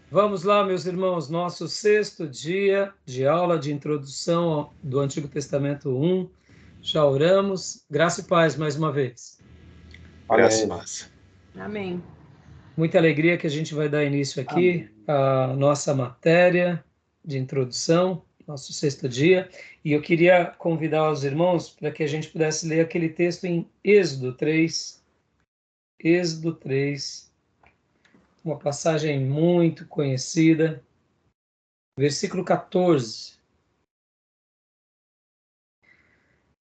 Vamos lá, meus irmãos, nosso sexto dia de aula de introdução do Antigo Testamento 1. Já oramos. Graça e paz mais uma vez. Graça e paz. Amém. Muita alegria que a gente vai dar início aqui à nossa matéria de introdução, nosso sexto dia. E eu queria convidar os irmãos para que a gente pudesse ler aquele texto em Êxodo 3. Êxodo 3, uma passagem muito conhecida. Versículo 14.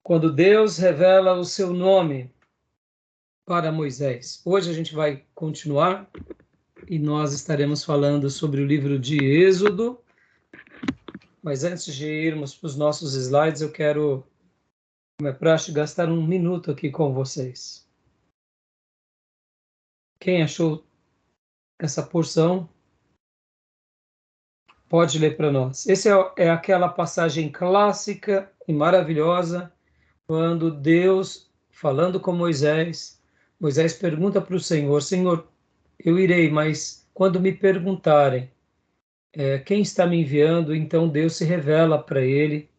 Quando Deus revela o seu nome para Moisés. Hoje a gente vai continuar e nós estaremos falando sobre o livro de Êxodo. Mas antes de irmos para os nossos slides, eu quero, como é praxe, gastar um minuto aqui com vocês. Quem achou essa porção, pode ler para nós. Essa é aquela passagem clássica e maravilhosa, quando Deus, falando com Moisés, Moisés pergunta para o Senhor: Senhor, eu irei, mas quando me perguntarem quem está me enviando, então Deus se revela para ele.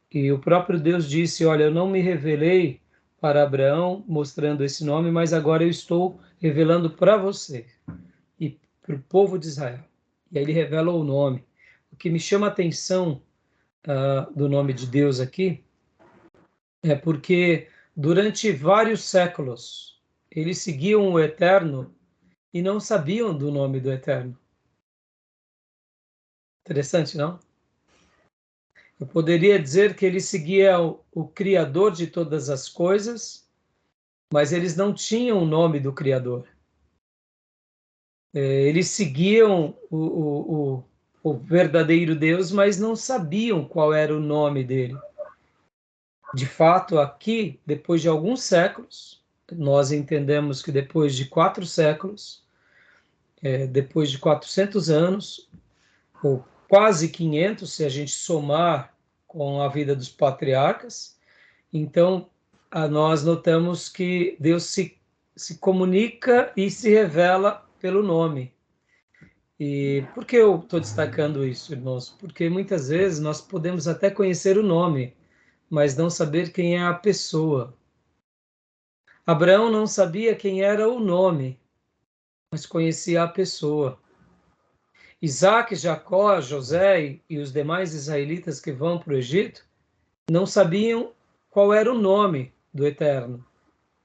E o próprio Deus disse: olha, eu não me revelei para Abraão mostrando esse nome, mas agora eu estou revelando para você e para o povo de Israel. E aí ele revela o nome. O que me chama a atenção do nome de Deus aqui é porque durante vários séculos eles seguiam o Eterno e não sabiam do nome do Eterno. Interessante, não? Eu poderia dizer que eles seguiam o Criador de todas as coisas, mas eles não tinham o nome do Criador. Eles seguiam o verdadeiro Deus, mas não sabiam qual era o nome dele. De fato, aqui, depois de alguns séculos, nós entendemos que depois de 4 séculos, depois de 400 anos, ou quase 500, se a gente somar com a vida dos patriarcas, então nós notamos que Deus se comunica e se revela pelo nome. E por que eu estou destacando isso, irmãos? Porque muitas vezes nós podemos até conhecer o nome, mas não saber quem é a pessoa. Abraão não sabia quem era o nome, mas conhecia a pessoa. Isaac, Jacó, José e os demais israelitas que vão para o Egito não sabiam qual era o nome do Eterno,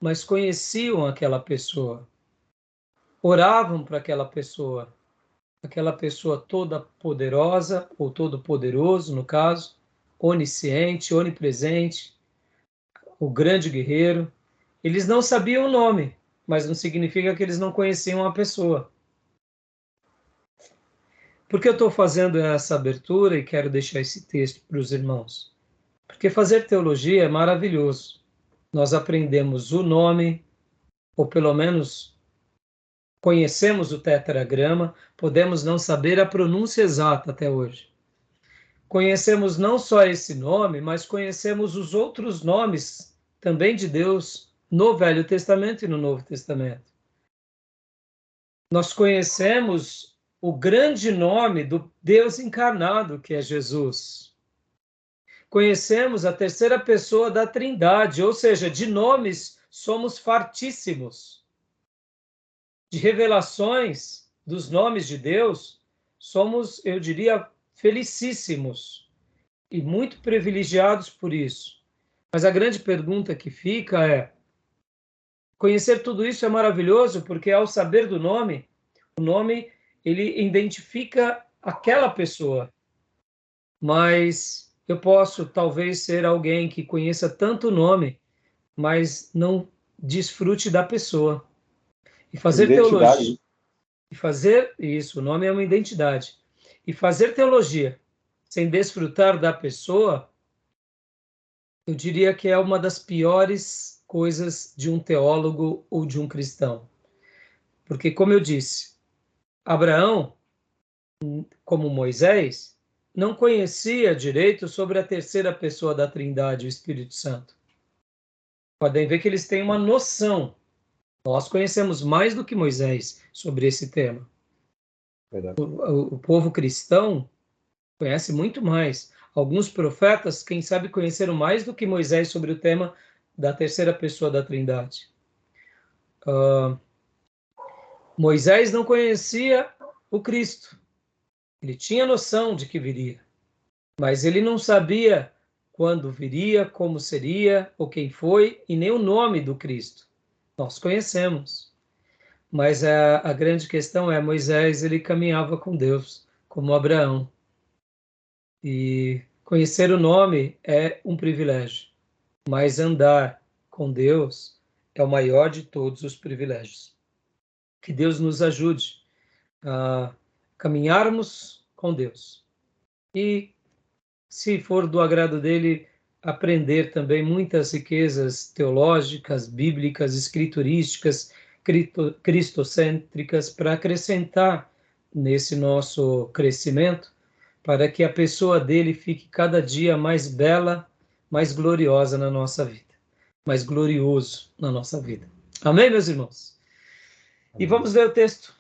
mas conheciam aquela pessoa. Oravam para aquela pessoa toda poderosa, ou todo poderoso, no caso, onisciente, onipresente, o grande guerreiro. Eles não sabiam o nome, mas não significa que eles não conheciam a pessoa. Por que eu estou fazendo essa abertura e quero deixar esse texto para os irmãos? Porque fazer teologia é maravilhoso. Nós aprendemos o nome, ou pelo menos conhecemos o tetragrama, podemos não saber a pronúncia exata até hoje. Conhecemos não só esse nome, mas conhecemos os outros nomes também de Deus no Velho Testamento e no Novo Testamento. Nós conhecemos o grande nome do Deus encarnado, que é Jesus. Conhecemos a terceira pessoa da Trindade, ou seja, de nomes somos fartíssimos. De revelações dos nomes de Deus, somos, eu diria, felicíssimos e muito privilegiados por isso. Mas a grande pergunta que fica é: conhecer tudo isso é maravilhoso, porque ao saber do nome, o nome ele identifica aquela pessoa. Mas eu posso talvez ser alguém que conheça tanto o nome, mas não desfrute da pessoa. E fazer teologia, e fazer isso, o nome é uma identidade. E fazer teologia sem desfrutar da pessoa, eu diria que é uma das piores coisas de um teólogo ou de um cristão. Porque, como eu disse, Abraão, como Moisés, não conhecia direito sobre a terceira pessoa da Trindade, o Espírito Santo. Podem ver que eles têm uma noção. Nós conhecemos mais do que Moisés sobre esse tema. Verdade. O povo cristão conhece muito mais. Alguns profetas, quem sabe, conheceram mais do que Moisés sobre o tema da terceira pessoa da Trindade. Moisés não conhecia o Cristo. Ele tinha noção de que viria, mas ele não sabia quando viria, como seria, ou quem foi, e nem o nome do Cristo. Nós conhecemos. Mas a grande questão é, Moisés, ele caminhava com Deus, como Abraão. E conhecer o nome é um privilégio, mas andar com Deus é o maior de todos os privilégios. Que Deus nos ajude a caminharmos com Deus. E, se for do agrado dele, aprender também muitas riquezas teológicas, bíblicas, escriturísticas, cristocêntricas, para acrescentar nesse nosso crescimento, para que a pessoa dele fique cada dia mais bela, mais gloriosa na nossa vida, mais glorioso na nossa vida. Amém, meus irmãos? E vamos ler o texto.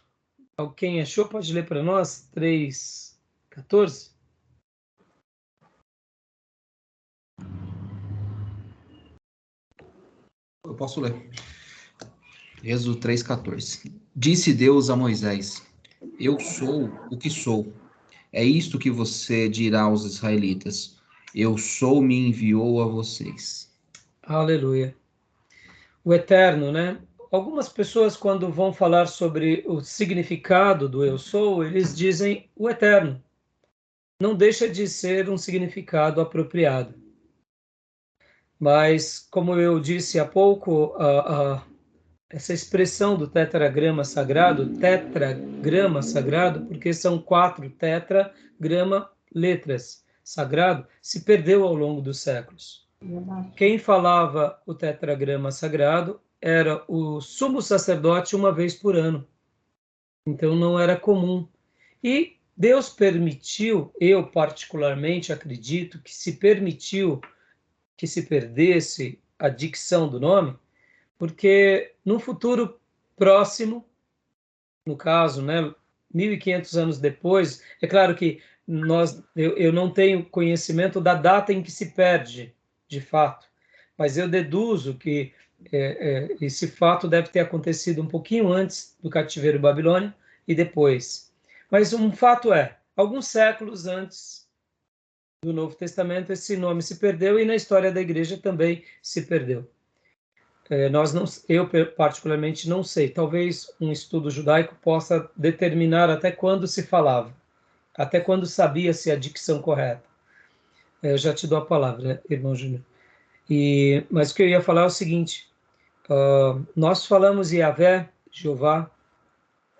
Quem achou pode ler para nós, 3:14. Eu posso ler. Êxodo 3:14. Disse Deus a Moisés: Eu sou o que sou. É isto que você dirá aos israelitas: Eu sou, me enviou a vocês. Aleluia. O eterno, né? Algumas pessoas, quando vão falar sobre o significado do eu sou, eles dizem o eterno. Não deixa de ser um significado apropriado. Mas, como eu disse há pouco, essa expressão do tetragrama sagrado, porque são 4 tetragrama letras sagrado, se perdeu ao longo dos séculos. Quem falava o tetragrama sagrado era o sumo sacerdote uma vez por ano. Então não era comum. E Deus permitiu, eu particularmente acredito que se permitiu que se perdesse a dicção do nome, porque no futuro próximo, no caso, né, 1500 anos depois, é claro que eu não tenho conhecimento da data em que se perde, de fato, mas eu deduzo que esse fato deve ter acontecido um pouquinho antes do cativeiro babilônio e depois. Mas um fato é, alguns séculos antes do Novo Testamento, esse nome se perdeu e na história da igreja também se perdeu. Eu particularmente não sei, talvez um estudo judaico possa determinar até quando se falava, até quando sabia-se a dicção correta. Eu já te dou a palavra, irmão Júnior. Mas o que eu ia falar é o seguinte, nós falamos Yahvé, Jeová,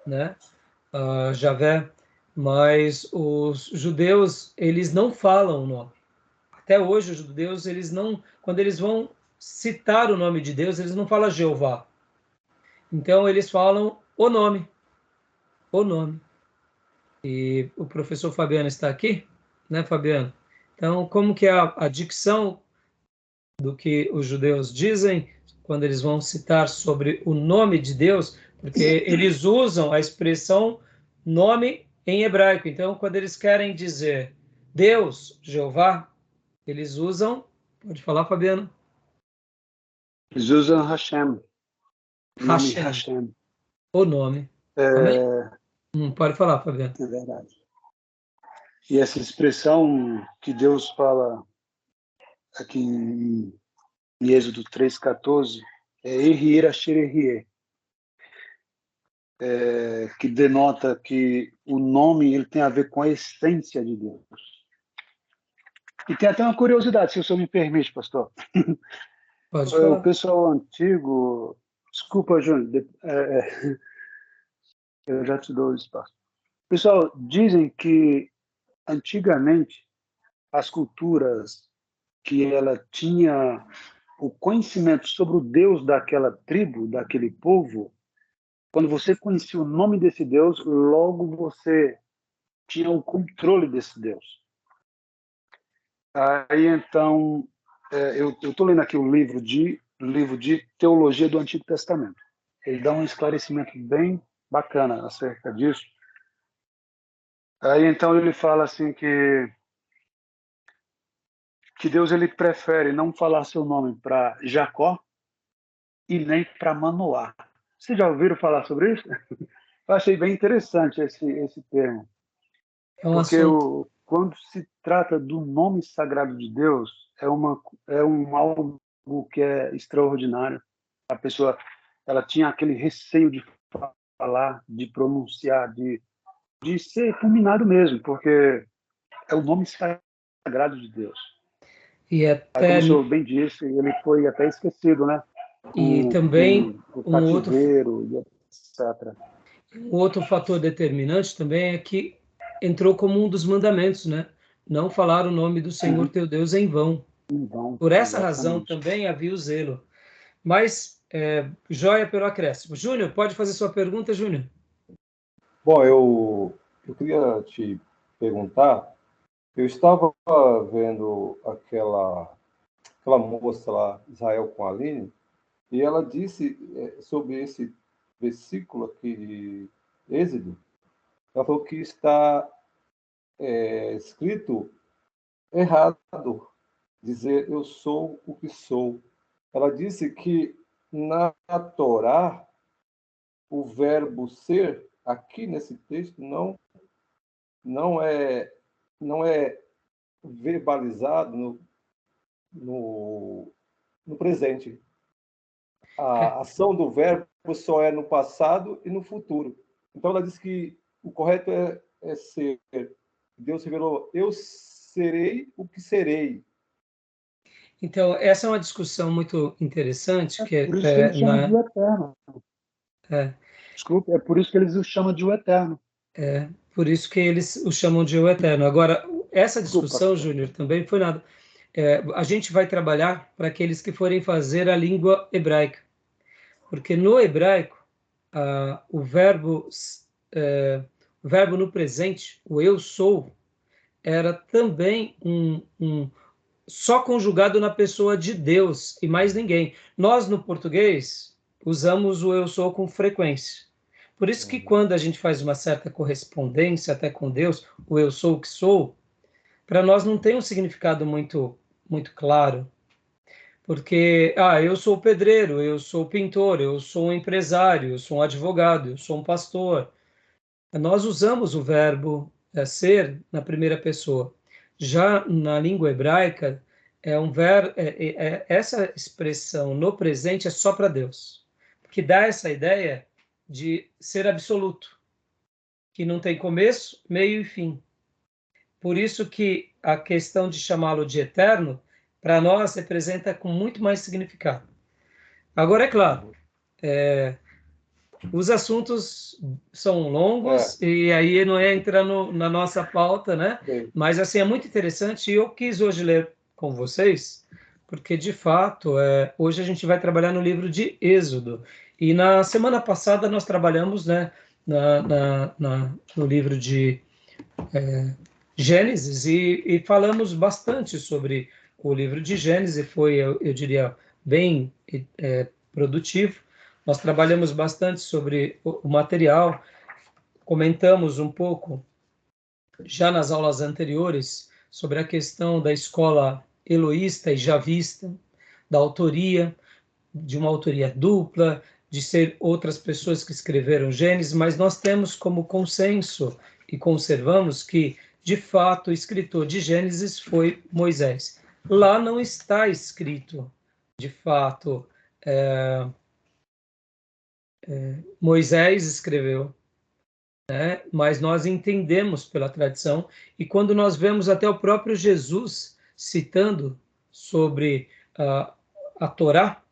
né? Javé, mas os judeus, eles não falam o nome. Até hoje, os judeus, eles não, quando eles vão citar o nome de Deus, eles não falam Jeová. Então, eles falam o nome. O nome. E o professor Fabiano está aqui, né, Fabiano? Então, como que é a dicção do que os judeus dizem quando eles vão citar sobre o nome de Deus? Porque eles usam a expressão nome em hebraico. Então, quando eles querem dizer Deus, Jeová, eles usam... Pode falar, Fabiano? Eles usam Hashem. Nome Hashem. Hashem. O nome. Amém? Pode falar, Fabiano. É verdade. E essa expressão que Deus fala aqui em Êxodo 3:14 é Ehier Asher Ehier, que denota que o nome ele tem a ver com a essência de Deus. E tem até uma curiosidade, se o senhor me permite, pastor. Pode falar. O pessoal antigo... Desculpa, Júnior, eu já te dou o espaço. Pessoal, dizem que antigamente as culturas que ela tinha o conhecimento sobre o Deus daquela tribo, daquele povo, quando você conhecia o nome desse Deus, logo você tinha o controle desse Deus. Aí então, eu estou lendo aqui o livro de Teologia do Antigo Testamento. Ele dá um esclarecimento bem bacana acerca disso. Aí então ele fala assim que Deus ele prefere não falar seu nome para Jacó e nem para Manoá. Vocês já ouviram falar sobre isso? Eu achei bem interessante esse termo, É um porque assunto. quando se trata do nome sagrado de Deus, é algo que é extraordinário. A pessoa ela tinha aquele receio de falar, de pronunciar, de ser fulminado mesmo, porque é o nome sagrado de Deus. E Aí, como até o senhor bem disse, ele foi até esquecido, né? e Com também o um outro cativeiro e etc. um outro fator determinante também é que entrou como um dos mandamentos, né? Não falar o nome do Senhor Uhum. teu Deus em vão. Então, Por essa razão exatamente. também havia o zelo. Mas, joia pelo acréscimo. Júnior, pode fazer sua pergunta, Júnior? Bom, eu queria te perguntar, eu estava vendo aquela moça lá, Israel com a Aline, e ela disse sobre esse versículo aqui de Êxodo, ela falou que está escrito errado, dizer eu sou o que sou. Ela disse que na Torá, o verbo ser, aqui nesse texto, não é, não é verbalizado no presente. A ação do verbo só é no passado e no futuro. Então, ela diz que o correto é ser. Deus revelou, eu serei o que serei. Então, essa é uma discussão muito interessante, que Por isso que eles chamam de o eterno. é, Desculpe, é por isso que eles o chamam de o eterno. por isso que eles o chamam de o eterno. Agora, essa Desculpa, discussão, pastor. Júnior, também foi nada. A gente vai trabalhar para aqueles que forem fazer a língua hebraica, porque no hebraico, ah, o verbo, o verbo no presente, o eu sou, era também só conjugado na pessoa de Deus e mais ninguém. Nós, no português, usamos o eu sou com frequência. Por isso que quando a gente faz uma certa correspondência até com Deus, o eu sou o que sou, para nós não tem um significado muito claro. Porque, eu sou pedreiro, eu sou pintor, eu sou um empresário, eu sou um advogado, eu sou um pastor. Nós usamos o verbo ser na primeira pessoa. Já na língua hebraica, essa expressão no presente é só para Deus, que dá essa ideia de ser absoluto, que não tem começo, meio e fim. Por isso que a questão de chamá-lo de eterno, para nós, representa com muito mais significado. Agora, é claro, os assuntos são longos e aí não é entrar na nossa pauta, né? Bem, Mas assim é muito interessante e eu quis hoje ler com vocês, porque de fato hoje a gente vai trabalhar no livro de Êxodo e na semana passada nós trabalhamos, né, no livro de Gênesis e falamos bastante sobre o livro de Gênesis, foi, eu diria, bem produtivo. Nós trabalhamos bastante sobre o material, comentamos um pouco já nas aulas anteriores sobre a questão da escola eloísta e javista, da autoria, de uma autoria dupla, de ser outras pessoas que escreveram Gênesis, mas nós temos como consenso e conservamos que, de fato, o escritor de Gênesis foi Moisés. Lá não está escrito, de fato, Moisés escreveu, né? Mas nós entendemos pela tradição, e quando nós vemos até o próprio Jesus citando sobre a Torá,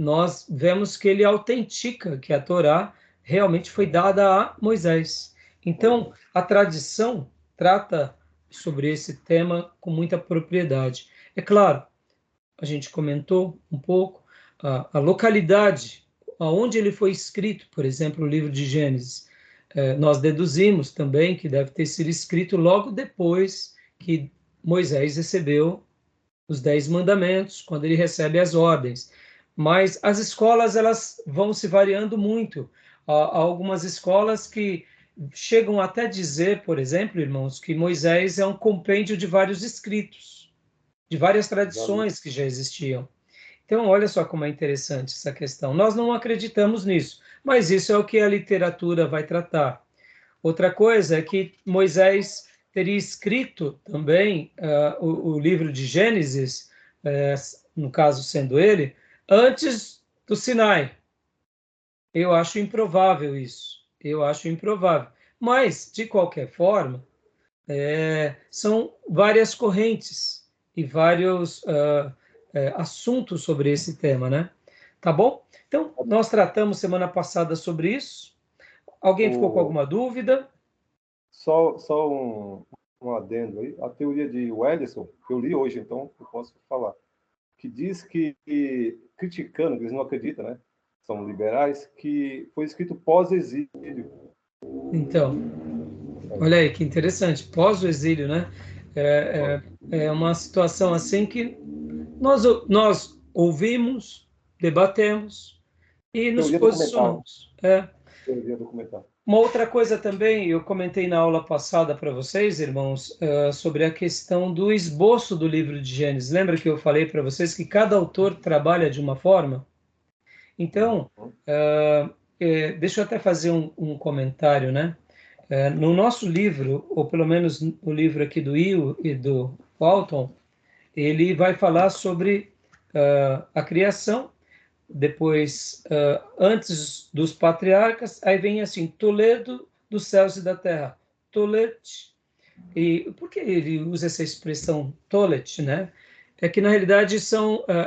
nós vemos que ele autentica que a Torá realmente foi dada a Moisés. Então, a tradição trata sobre esse tema com muita propriedade. É claro, a gente comentou um pouco a localidade aonde ele foi escrito, por exemplo, o livro de Gênesis. Nós deduzimos também que deve ter sido escrito logo depois que Moisés recebeu os 10 mandamentos, quando ele recebe as ordens. Mas as escolas elas vão se variando muito. Há algumas escolas que chegam até dizer, por exemplo, irmãos, que Moisés é um compêndio de vários escritos, de várias tradições que já existiam. Então, olha só como é interessante essa questão. Nós não acreditamos nisso, mas isso é o que a literatura vai tratar. Outra coisa é que Moisés teria escrito também o livro de Gênesis, no caso sendo ele, antes do Sinai. Eu acho improvável isso. Eu acho improvável. Mas, de qualquer forma, são várias correntes e vários assuntos sobre esse tema, né? Tá bom? Então, nós tratamos semana passada sobre isso. Alguém ficou com alguma dúvida? Só um adendo aí. A teoria de Wellison, que eu li hoje, então eu posso falar, que diz que, criticando, que eles não acreditam, né? São liberais, que foi escrito pós-exílio. Então, olha aí que interessante, pós o exílio, né? É uma situação assim que nós ouvimos, debatemos e nos Teoria posicionamos. Teoria documental. Uma outra coisa também, eu comentei na aula passada para vocês, irmãos, sobre a questão do esboço do livro de Gênesis. Lembra que eu falei para vocês que cada autor trabalha de uma forma? Então, deixa eu até fazer um comentário, né? No nosso livro, ou pelo menos no livro aqui do Will e do Walton, ele vai falar sobre a criação, depois, antes dos patriarcas, aí vem assim, Toledo dos céus e da terra, Tolet. E por que ele usa essa expressão Tolet, né? É que, na realidade,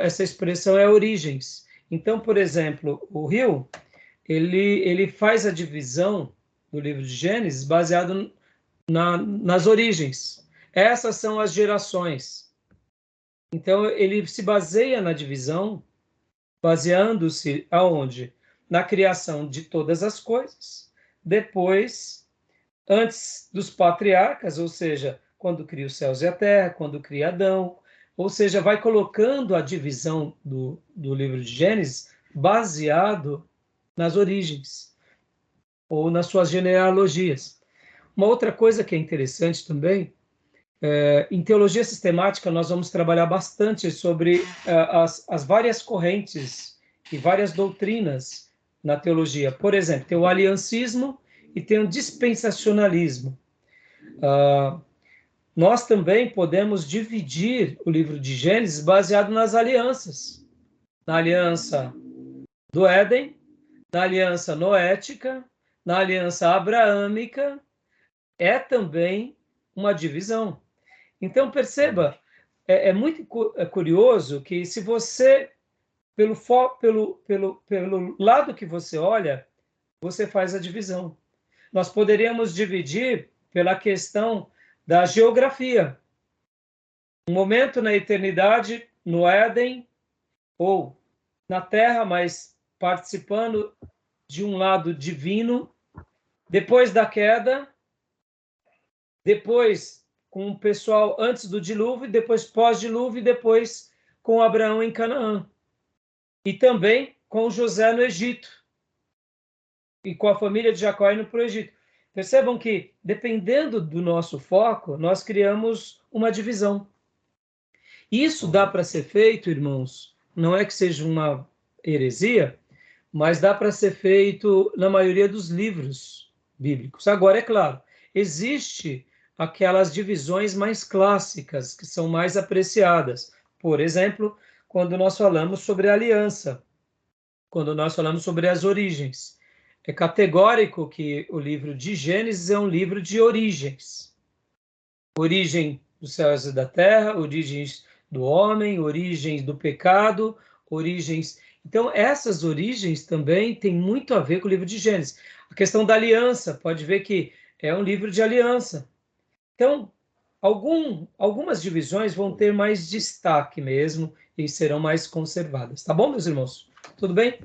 essa expressão é origens. Então, por exemplo, o Rio, ele faz a divisão do livro de Gênesis baseado nas origens. Essas são as gerações. Então, ele se baseia na divisão, baseando-se aonde? Na criação de todas as coisas. Depois, antes dos patriarcas, ou seja, quando cria os céus e a terra, quando cria Adão, ou seja, vai colocando a divisão do livro de Gênesis baseado nas origens ou nas suas genealogias. Uma outra coisa que é interessante também, em teologia sistemática nós vamos trabalhar bastante sobre as várias correntes e várias doutrinas na teologia. Por exemplo, tem o aliancismo e tem o dispensacionalismo. Nós também podemos dividir o livro de Gênesis baseado nas alianças. Na aliança do Éden, na aliança noética, na aliança abraâmica, é também uma divisão. Então, perceba, é muito curioso que se você, pelo lado que você olha, você faz a divisão. Nós poderíamos dividir pela questão da geografia. Um momento na eternidade, no Éden, ou na Terra, mas participando de um lado divino, depois da queda, depois com o pessoal antes do dilúvio, depois pós-dilúvio, e depois com Abraão em Canaã. E também com José no Egito. E com a família de Jacó indo para o Egito. Percebam que, dependendo do nosso foco, nós criamos uma divisão. Isso dá para ser feito, irmãos, não é que seja uma heresia, mas dá para ser feito na maioria dos livros bíblicos. Agora, é claro, existe aquelas divisões mais clássicas, que são mais apreciadas. Por exemplo, quando nós falamos sobre a aliança, quando nós falamos sobre as origens. É categórico que o livro de Gênesis é um livro de origens. Origem dos céus e da terra, origens do homem, origens do pecado, origens... Então, essas origens também têm muito a ver com o livro de Gênesis. A questão da aliança, pode ver que é um livro de aliança. Então, algumas divisões vão ter mais destaque mesmo e serão mais conservadas. Tá bom, meus irmãos? Tudo bem?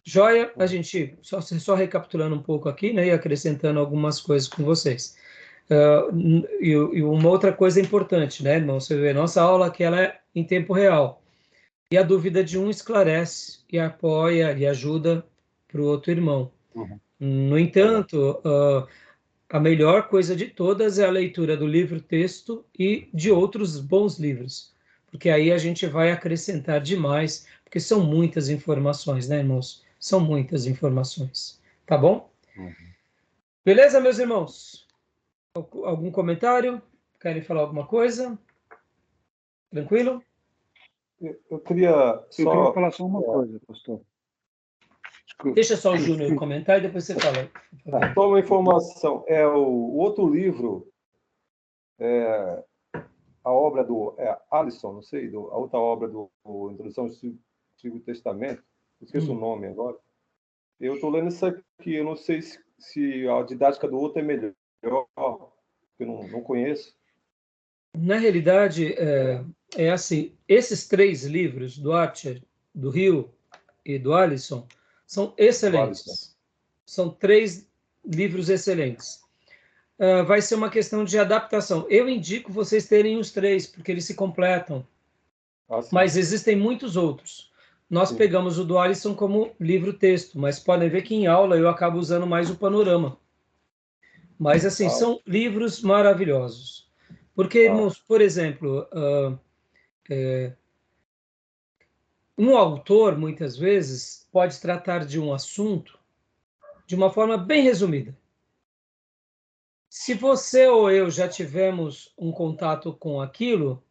Joia, a gente, só recapitulando um pouco aqui, né, e acrescentando algumas coisas com vocês. E uma outra coisa importante, né, irmão? Você vê, nossa aula aqui ela é em tempo real. E a dúvida de um esclarece, e apoia, e ajuda para o outro irmão. No entanto, a melhor coisa de todas é a leitura do livro-texto e de outros bons livros, porque aí a gente vai acrescentar demais, porque são muitas informações, né, irmãos? São muitas informações. Tá bom? Uhum. Beleza, meus irmãos? Algum comentário? Querem falar alguma coisa? Tranquilo? Eu queria Eu queria só. falar só uma coisa, pastor. Desculpa. Deixa só o Júnior comentar e depois você fala. Só uma informação. O outro livro, a obra do Alisson, não sei, a outra obra do Introdução ao Antigo Testamento, esqueço o nome agora. Eu estou lendo isso aqui, eu não sei se a didática do outro é melhor, eu não conheço. Na realidade, é assim, esses 3 livros, do Archer, do Hill e do Alisson, são excelentes. São 3 livros excelentes. Vai ser uma questão de adaptação. Eu indico vocês terem os 3, porque eles se completam. Mas existem muitos outros. Nós pegamos o do Alisson como livro-texto, mas podem ver que em aula eu acabo usando mais o panorama. Mas, assim, são livros maravilhosos. Porque, irmãos, por exemplo, um autor, muitas vezes, pode tratar de um assunto de uma forma bem resumida. Se você ou eu já tivemos um contato com aquilo,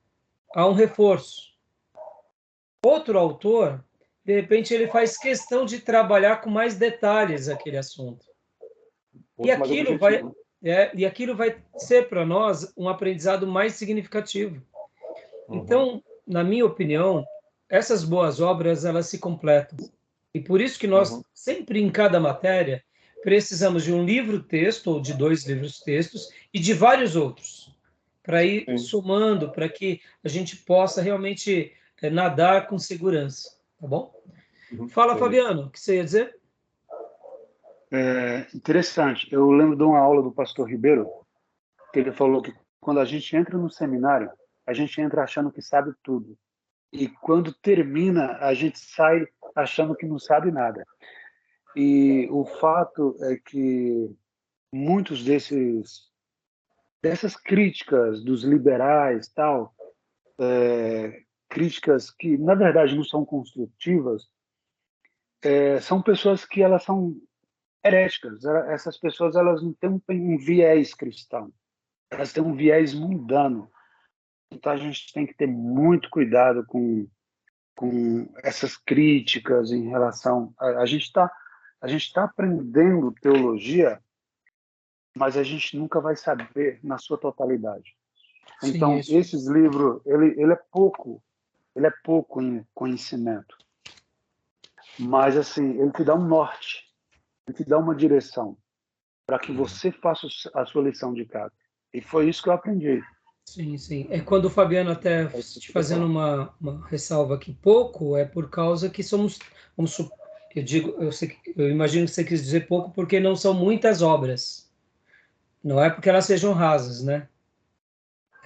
há um reforço. Outro autor, de repente, ele faz questão de trabalhar com mais detalhes aquele assunto. E aquilo vai ser para nós um aprendizado mais significativo. Então, na minha opinião, essas boas obras, elas se completam. E por isso que nós, sempre em cada matéria, precisamos de um livro-texto, ou de 2 livros-textos, e de vários outros, para ir somando, para que a gente possa realmente nadar com segurança. Tá bom? Fala, Fabiano, o que você ia dizer? Interessante. Eu lembro de uma aula do pastor Ribeiro, que ele falou que quando a gente entra no seminário, a gente entra achando que sabe tudo. E quando termina, a gente sai achando que não sabe nada. E o fato é que muitos dessas críticas dos liberais, tal, críticas que na verdade não são construtivas, são pessoas que elas são heréticas. Essas pessoas elas não têm um viés cristão, elas têm um viés mundano. Então a gente tem que ter muito cuidado com essas críticas em relação a gente está aprendendo teologia, mas a gente nunca vai saber na sua totalidade. Então esses livros ele é pouco em conhecimento, mas assim ele te dá um norte, ele te dá uma direção para que você faça a sua lição de casa. E foi isso que eu aprendi. Sim, sim. É quando o Fabiano até te fazendo uma ressalva aqui pouco, é por causa que somos, eu imagino que você quis dizer pouco porque não são muitas obras. Não é porque elas sejam rasas, né?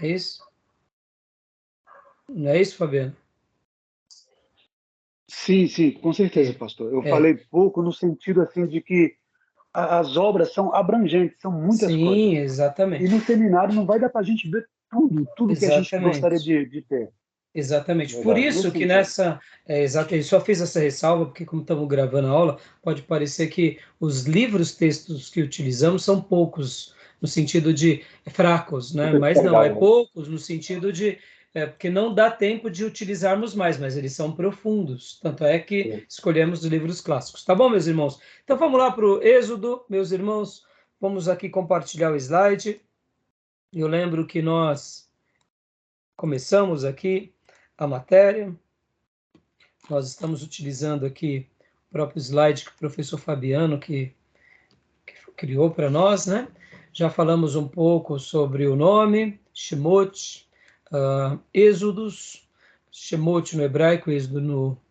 É isso? Não é isso, Fabiano? Sim, com certeza, pastor. Eu falei pouco no sentido assim de que as obras são abrangentes, são muitas coisas. Sim, exatamente. E no seminário não vai dar para a gente ver tudo que a gente gostaria de ter. Exatamente. Por isso que nessa... eu só fiz essa ressalva, porque como estamos gravando a aula, pode parecer que os livros-textos que utilizamos são poucos, no sentido de fracos, né? Mas não, é poucos no sentido de... porque não dá tempo de utilizarmos mais, mas eles são profundos. Tanto é que escolhemos os livros clássicos. Tá bom, meus irmãos? Então vamos lá para o Êxodo, meus irmãos. Vamos aqui compartilhar o slide. Eu lembro que nós começamos aqui a matéria. Nós estamos utilizando aqui o próprio slide que o professor Fabiano que criou para nós, né? Já falamos um pouco sobre o nome, Shemot, Êxodos, Shemot no hebraico, Êxodo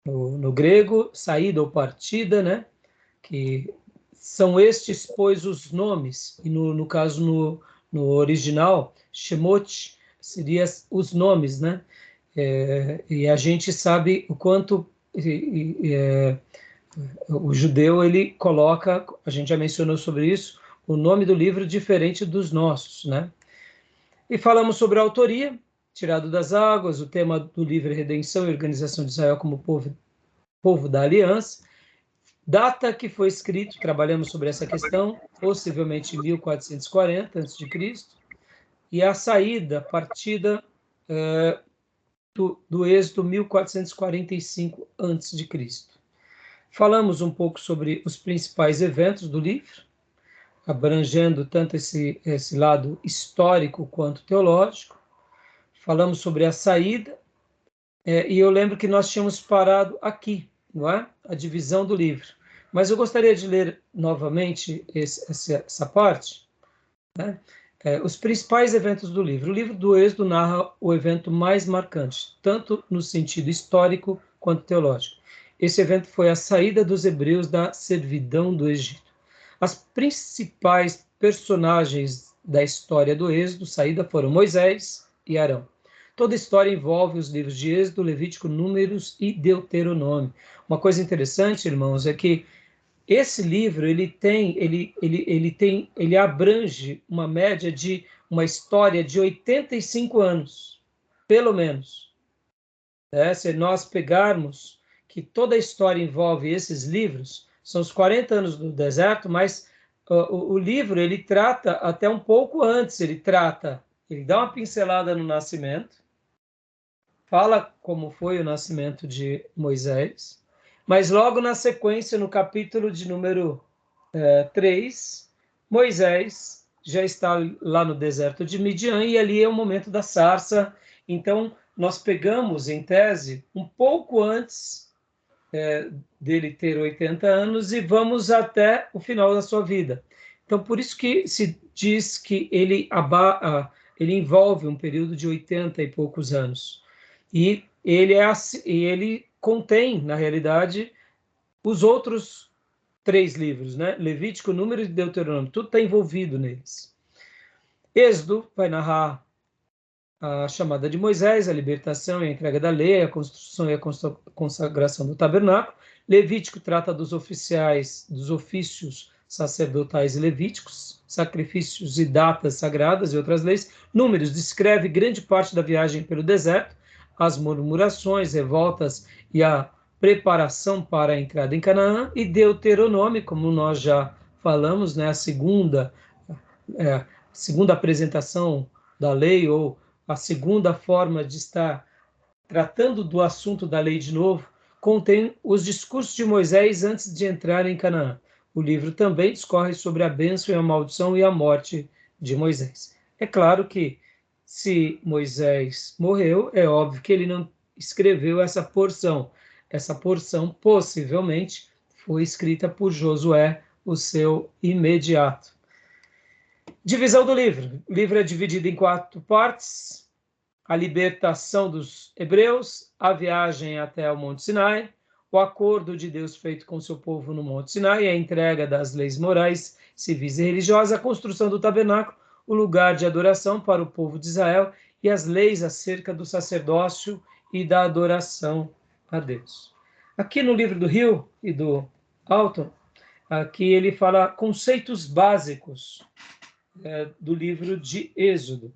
no grego, saída ou partida, né? Que são estes, pois, os nomes, e no caso, no original, Shemot seria os nomes, né? E a gente sabe o quanto o judeu, ele coloca, a gente já mencionou sobre isso, o nome do livro diferente dos nossos, né? E falamos sobre a autoria, tirado das águas, o tema do livro é redenção e organização de Israel como povo da aliança, data que foi escrito, trabalhamos sobre essa questão, possivelmente 1440 a.C., e a saída, a partida do Êxodo 1445 a.C. Falamos um pouco sobre os principais eventos do livro, abrangendo tanto esse lado histórico quanto teológico. Falamos sobre a saída, e eu lembro que nós tínhamos parado aqui, não é? A divisão do livro. Mas eu gostaria de ler novamente essa parte, né? Os principais eventos do livro. O livro do Êxodo narra o evento mais marcante, tanto no sentido histórico quanto teológico. Esse evento foi a saída dos hebreus da servidão do Egito. As principais personagens da história do Êxodo, saída, foram Moisés e Arão. Toda a história envolve os livros de Êxodo, Levítico, Números e Deuteronômio. Uma coisa interessante, irmãos, é que esse livro ele abrange uma média de uma história de 85 anos, pelo menos. Se nós pegarmos que toda a história envolve esses livros, são os 40 anos do deserto, mas o livro ele trata até um pouco antes, ele dá uma pincelada no nascimento, fala como foi o nascimento de Moisés, mas logo na sequência, no capítulo de número 3, Moisés já está lá no deserto de Midian, e ali é o momento da sarça. Então, nós pegamos, em tese, um pouco antes dele ter 80 anos e vamos até o final da sua vida. Então, por isso que se diz que ele envolve um período de 80 e poucos anos. E ele contém, na realidade, os outros 3 livros, né? Levítico, Números e Deuteronômio, tudo está envolvido neles. Êxodo vai narrar a chamada de Moisés, a libertação e a entrega da lei, a construção e a consagração do tabernáculo. Levítico trata dos ofícios sacerdotais e levíticos, sacrifícios e datas sagradas e outras leis. Números descreve grande parte da viagem pelo deserto, as murmurações, revoltas e a preparação para a entrada em Canaã. E Deuteronômio, como nós já falamos, né, a segunda apresentação da lei, ou a segunda forma de estar tratando do assunto da lei de novo, contém os discursos de Moisés antes de entrar em Canaã. O livro também discorre sobre a bênção e a maldição e a morte de Moisés. É claro que, se Moisés morreu, é óbvio que ele não escreveu essa porção. Essa porção, possivelmente, foi escrita por Josué, o seu imediato. Divisão do livro. O livro é dividido em 4 partes: a libertação dos hebreus, a viagem até o Monte Sinai, o acordo de Deus feito com seu povo no Monte Sinai, a entrega das leis morais, civis e religiosas, a construção do tabernáculo, o lugar de adoração para o povo de Israel e as leis acerca do sacerdócio e da adoração a Deus. Aqui no livro do Hill e do Alton, aqui ele fala conceitos básicos do livro de Êxodo.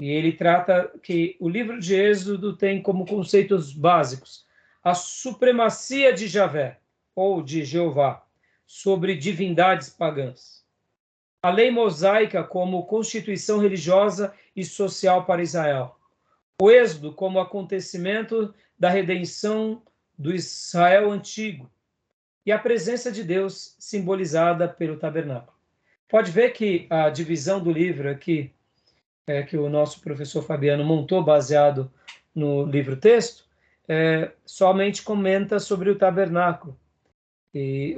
E ele trata que o livro de Êxodo tem como conceitos básicos a supremacia de Javé, ou de Jeová, sobre divindades pagãs. A lei mosaica como constituição religiosa e social para Israel. O Êxodo como acontecimento da redenção do Israel antigo. E a presença de Deus simbolizada pelo tabernáculo. Pode ver que a divisão do livro aqui, que o nosso professor Fabiano montou baseado no livro-texto, somente comenta sobre o tabernáculo e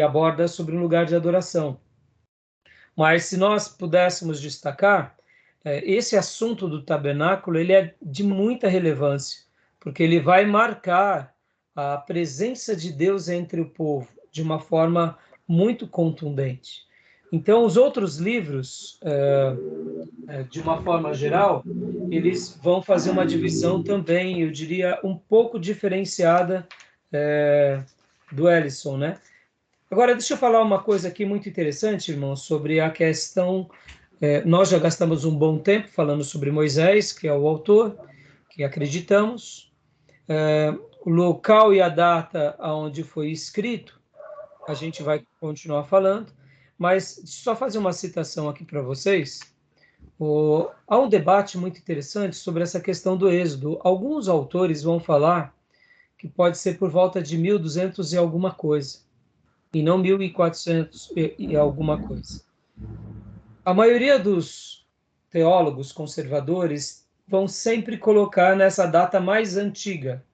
aborda sobre um lugar de adoração. Mas se nós pudéssemos destacar, esse assunto do tabernáculo ele é de muita relevância, porque ele vai marcar a presença de Deus entre o povo de uma forma muito contundente. Então, os outros livros, de uma forma geral, eles vão fazer uma divisão também, eu diria, um pouco diferenciada do Ellison, né? Agora, deixa eu falar uma coisa aqui muito interessante, irmão, sobre a questão. Nós já gastamos um bom tempo falando sobre Moisés, que é o autor, que acreditamos. O local e a data aonde foi escrito, a gente vai continuar falando, mas só fazer uma citação aqui para vocês. Há um debate muito interessante sobre essa questão do Êxodo. Alguns autores vão falar que pode ser por volta de 1200 e alguma coisa, e não 1400 e alguma coisa. A maioria dos teólogos conservadores vão sempre colocar nessa data mais antiga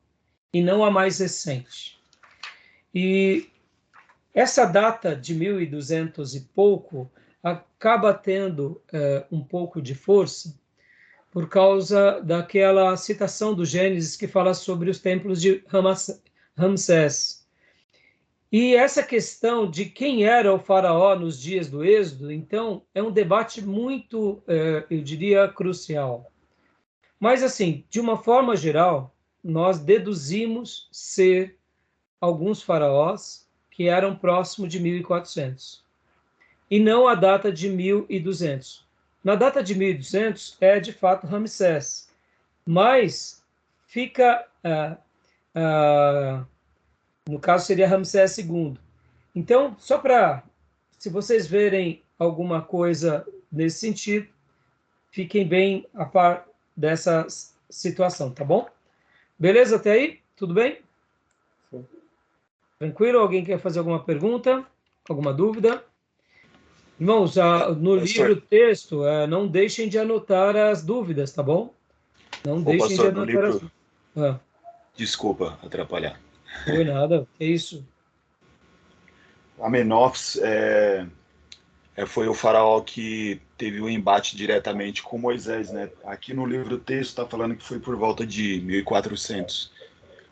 e não a mais recente. E essa data de 1200 e pouco acaba tendo um pouco de força por causa daquela citação do Gênesis que fala sobre os templos de Ramsés. E essa questão de quem era o faraó nos dias do Êxodo, então, é um debate muito, eu diria, crucial. Mas, assim, de uma forma geral, nós deduzimos ser alguns faraós que eram próximos de 1400, e não a data de 1200. Na data de 1200 é, de fato, Ramsés, mas fica... no caso, seria Ramsés II. Então, só para, se vocês verem alguma coisa nesse sentido, fiquem bem a par dessa situação, tá bom? Beleza até aí? Tudo bem? Sim. Tranquilo? Alguém quer fazer alguma pergunta? Alguma dúvida? Irmãos, no livro texto, não deixem de anotar as dúvidas, tá bom? Não deixem de pastor, no anotar as livro... dúvidas. Desculpa atrapalhar. Foi nada, é isso. Amenófis foi o faraó que teve um embate diretamente com Moisés, né? Aqui no livro texto está falando que foi por volta de 1400.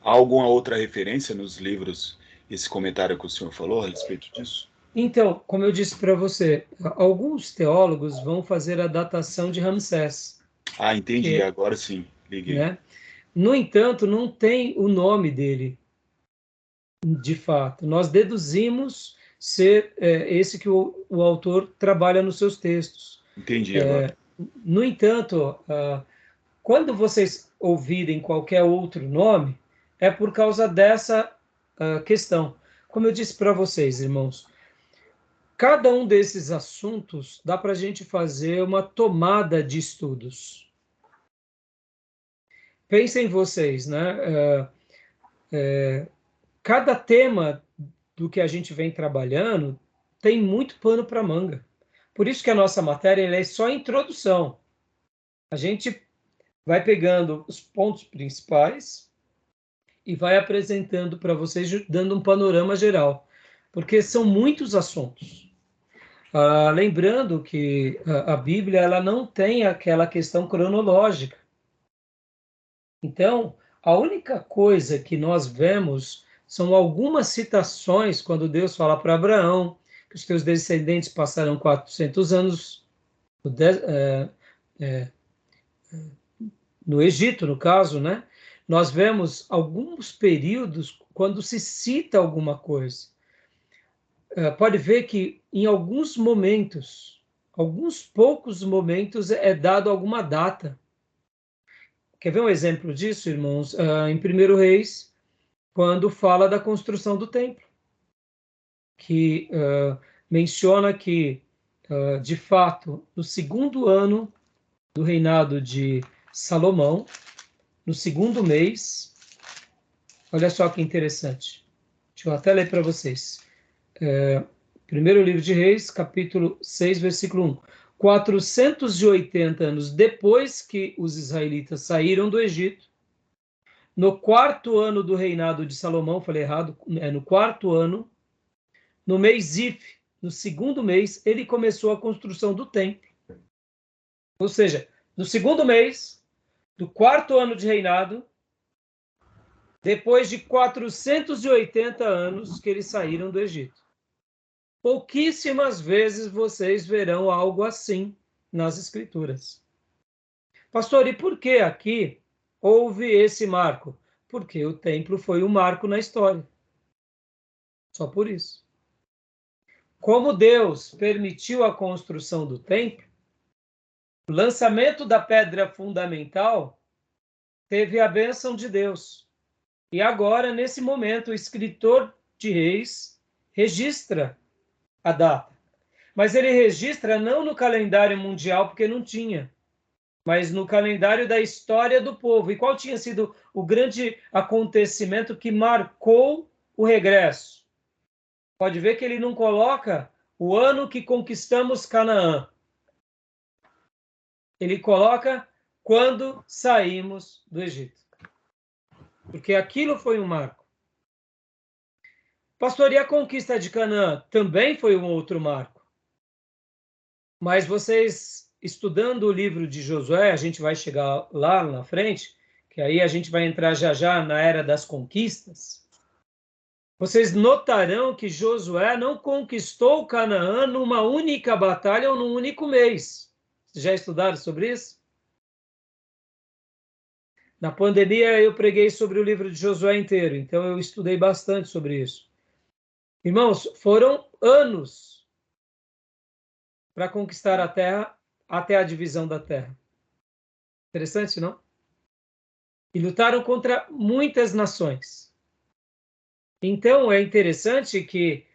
Há alguma outra referência nos livros, esse comentário que o senhor falou a respeito disso? Então, como eu disse para você, alguns teólogos vão fazer a datação de Ramsés, Ah, entendi. que, Agora sim, liguei. né? No entanto, não tem o nome dele, de fato. Nós deduzimos ser esse que o autor trabalha nos seus textos. Entendi agora. No entanto, quando vocês ouvirem qualquer outro nome, é por causa dessa questão. Como eu disse para vocês, irmãos, cada um desses assuntos dá para a gente fazer uma tomada de estudos. Pensem vocês, né? Cada tema do que a gente vem trabalhando tem muito pano para manga. Por isso que a nossa matéria é só introdução. A gente vai pegando os pontos principais e vai apresentando para vocês, dando um panorama geral, porque são muitos assuntos. Lembrando que a Bíblia ela não tem aquela questão cronológica. Então, a única coisa que nós vemos são algumas citações quando Deus fala para Abraão que os teus descendentes passarão 400 anos no Egito, no caso, né? Nós vemos alguns períodos quando se cita alguma coisa. Pode ver que em alguns momentos, alguns poucos momentos, é dado alguma data. Quer ver um exemplo disso, irmãos? Em 1 Reis, quando fala da construção do templo, que menciona que, de fato, no segundo ano do reinado de Salomão, no segundo mês, olha só que interessante, deixa eu até ler para vocês. Primeiro livro de Reis, capítulo 6, versículo 1. 480 anos depois que os israelitas saíram do Egito, no quarto ano do reinado de Salomão, falei errado, no quarto ano, no mês Zif, no segundo mês, ele começou a construção do templo. Ou seja, no segundo mês, do quarto ano de reinado, depois de 480 anos que eles saíram do Egito. Pouquíssimas vezes vocês verão algo assim nas Escrituras. Pastor, e por que aqui houve esse marco? Porque o templo foi um marco na história. Só por isso. Como Deus permitiu a construção do templo, o lançamento da pedra fundamental teve a bênção de Deus. E agora, nesse momento, o escritor de Reis registra a data. Mas ele registra não no calendário mundial, porque não tinha, mas no calendário da história do povo. E qual tinha sido o grande acontecimento que marcou o regresso? Pode ver que ele não coloca o ano que conquistamos Canaã. Ele coloca quando saímos do Egito. Porque aquilo foi um marco. Pastor, e a conquista de Canaã também foi um outro marco. Mas vocês, estudando o livro de Josué, a gente vai chegar lá na frente, que aí a gente vai entrar já já na era das conquistas. Vocês notarão que Josué não conquistou Canaã numa única batalha ou num único mês. Vocês já estudaram sobre isso? Na pandemia eu preguei sobre o livro de Josué inteiro, então eu estudei bastante sobre isso. Irmãos, foram anos para conquistar a terra até a divisão da terra. Interessante, não? E lutaram contra muitas nações. Então, é interessante que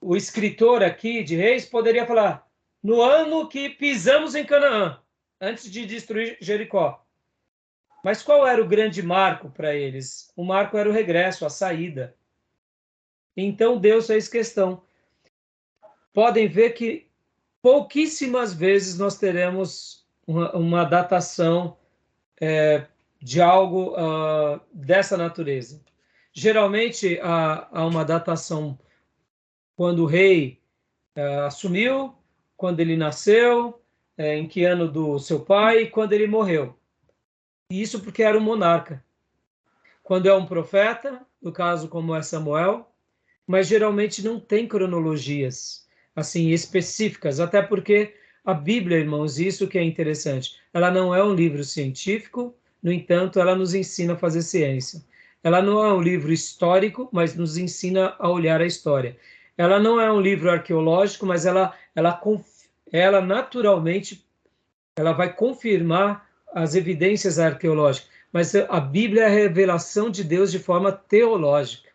o escritor aqui de Reis poderia falar no ano que pisamos em Canaã, antes de destruir Jericó. Mas qual era o grande marco para eles? O marco era o regresso, a saída. Então, Deus fez questão. Podem ver que pouquíssimas vezes nós teremos uma datação de algo dessa natureza. Geralmente, há uma datação quando o rei assumiu, quando ele nasceu, em que ano do seu pai e quando ele morreu. E isso porque era um monarca. Quando é um profeta, no caso como é Samuel, mas geralmente não tem cronologias assim específicas, até porque a Bíblia, irmãos, isso que é interessante, ela não é um livro científico, no entanto, ela nos ensina a fazer ciência. Ela não é um livro histórico, mas nos ensina a olhar a história. Ela não é um livro arqueológico, mas ela naturalmente ela vai confirmar as evidências arqueológicas. Mas a Bíblia é a revelação de Deus de forma teológica.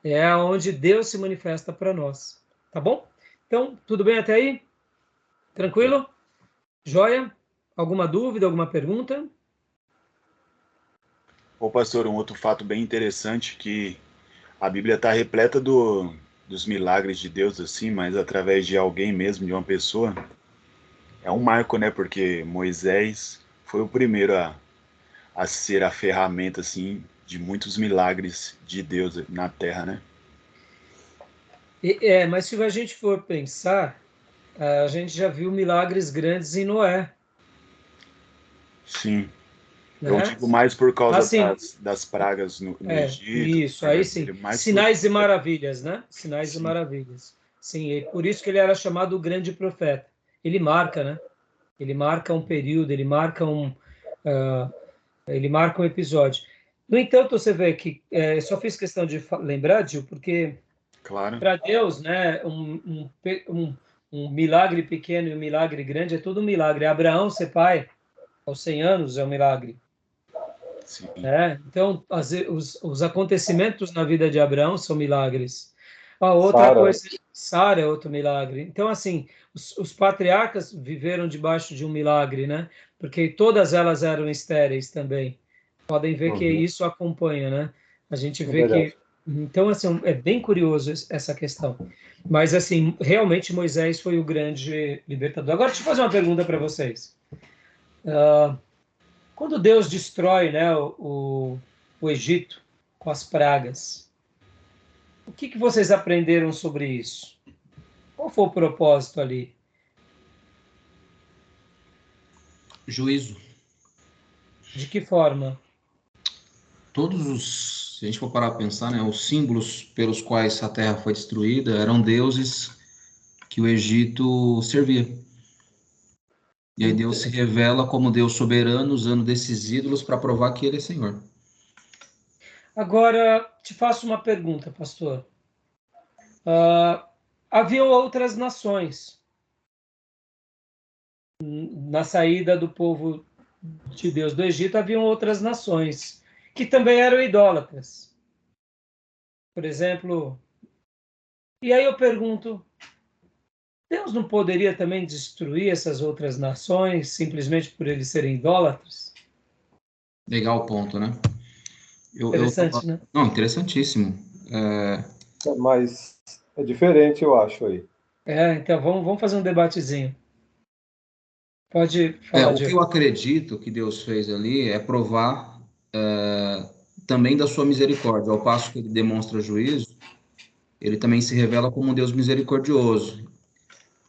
É onde Deus se manifesta para nós. Tá bom? Então, tudo bem até aí? Tranquilo? Joia? Alguma dúvida, alguma pergunta? Ô, pastor, um outro fato bem interessante que a Bíblia está repleta dos milagres de Deus, assim, mas através de alguém mesmo, de uma pessoa. É um marco, né? Porque Moisés foi o primeiro a ser a ferramenta, assim, de muitos milagres de Deus na Terra, né? Mas se a gente for pensar, a gente já viu milagres grandes em Noé. Sim. Né? Eu digo mais por causa assim, das pragas no Egito. Isso, aí sim. Sinais e maravilhas, né? Sinais e maravilhas. Sim, e por isso que ele era chamado o grande profeta. Ele marca, né? Ele marca um período, ele marca um episódio. No entanto, você vê que só fiz questão de lembrar, Gil, porque claro, para Deus, né, um milagre pequeno e um milagre grande é tudo um milagre. Abraão ser pai aos 100 anos é um milagre. sim. Então, os acontecimentos na vida de Abraão são milagres. A outra coisa, Sara é outro milagre. Então, assim, os patriarcas viveram debaixo de um milagre, né? Porque todas elas eram estéreis também. Podem ver que isso acompanha, né? A gente vê que... Então, assim, é bem curioso essa questão. Mas, assim, realmente Moisés foi o grande libertador. Agora, deixa eu fazer uma pergunta para vocês. Quando Deus destrói, né, o Egito com as pragas, o que vocês aprenderam sobre isso? Qual foi o propósito ali? Juízo. De que forma? Se a gente for parar a pensar, né, os símbolos pelos quais a terra foi destruída eram deuses que o Egito servia. E aí Deus se revela como Deus soberano, usando desses ídolos para provar que ele é Senhor. Agora, te faço uma pergunta, pastor. Havia outras nações na saída do povo de Deus do Egito, haviam outras nações que também eram idólatras. Por exemplo, e aí eu pergunto, Deus não poderia também destruir essas outras nações simplesmente por eles serem idólatras? Legal o ponto, né? Interessante, né? Não, interessantíssimo. Mas é diferente, eu acho aí. Então vamos fazer um debatezinho. Pode falar, O que eu Diego. acredito que Deus fez ali é provar também da sua misericórdia. Ao passo que ele demonstra juízo, ele também se revela como um Deus misericordioso.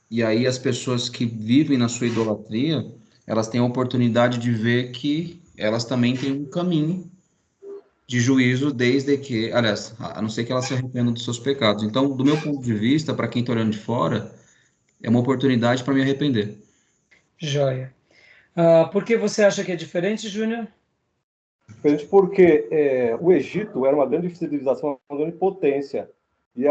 E aí as pessoas que vivem na sua idolatria, elas têm a oportunidade de ver que elas também têm um caminho de juízo, desde que, aliás, a não ser que elas se arrependam dos seus pecados. Então, do meu ponto de vista, para quem está olhando de fora, é uma oportunidade para me arrepender. Joia. Por que você acha que é diferente, Júnior? Diferente porque o Egito era uma grande civilização, uma grande potência. E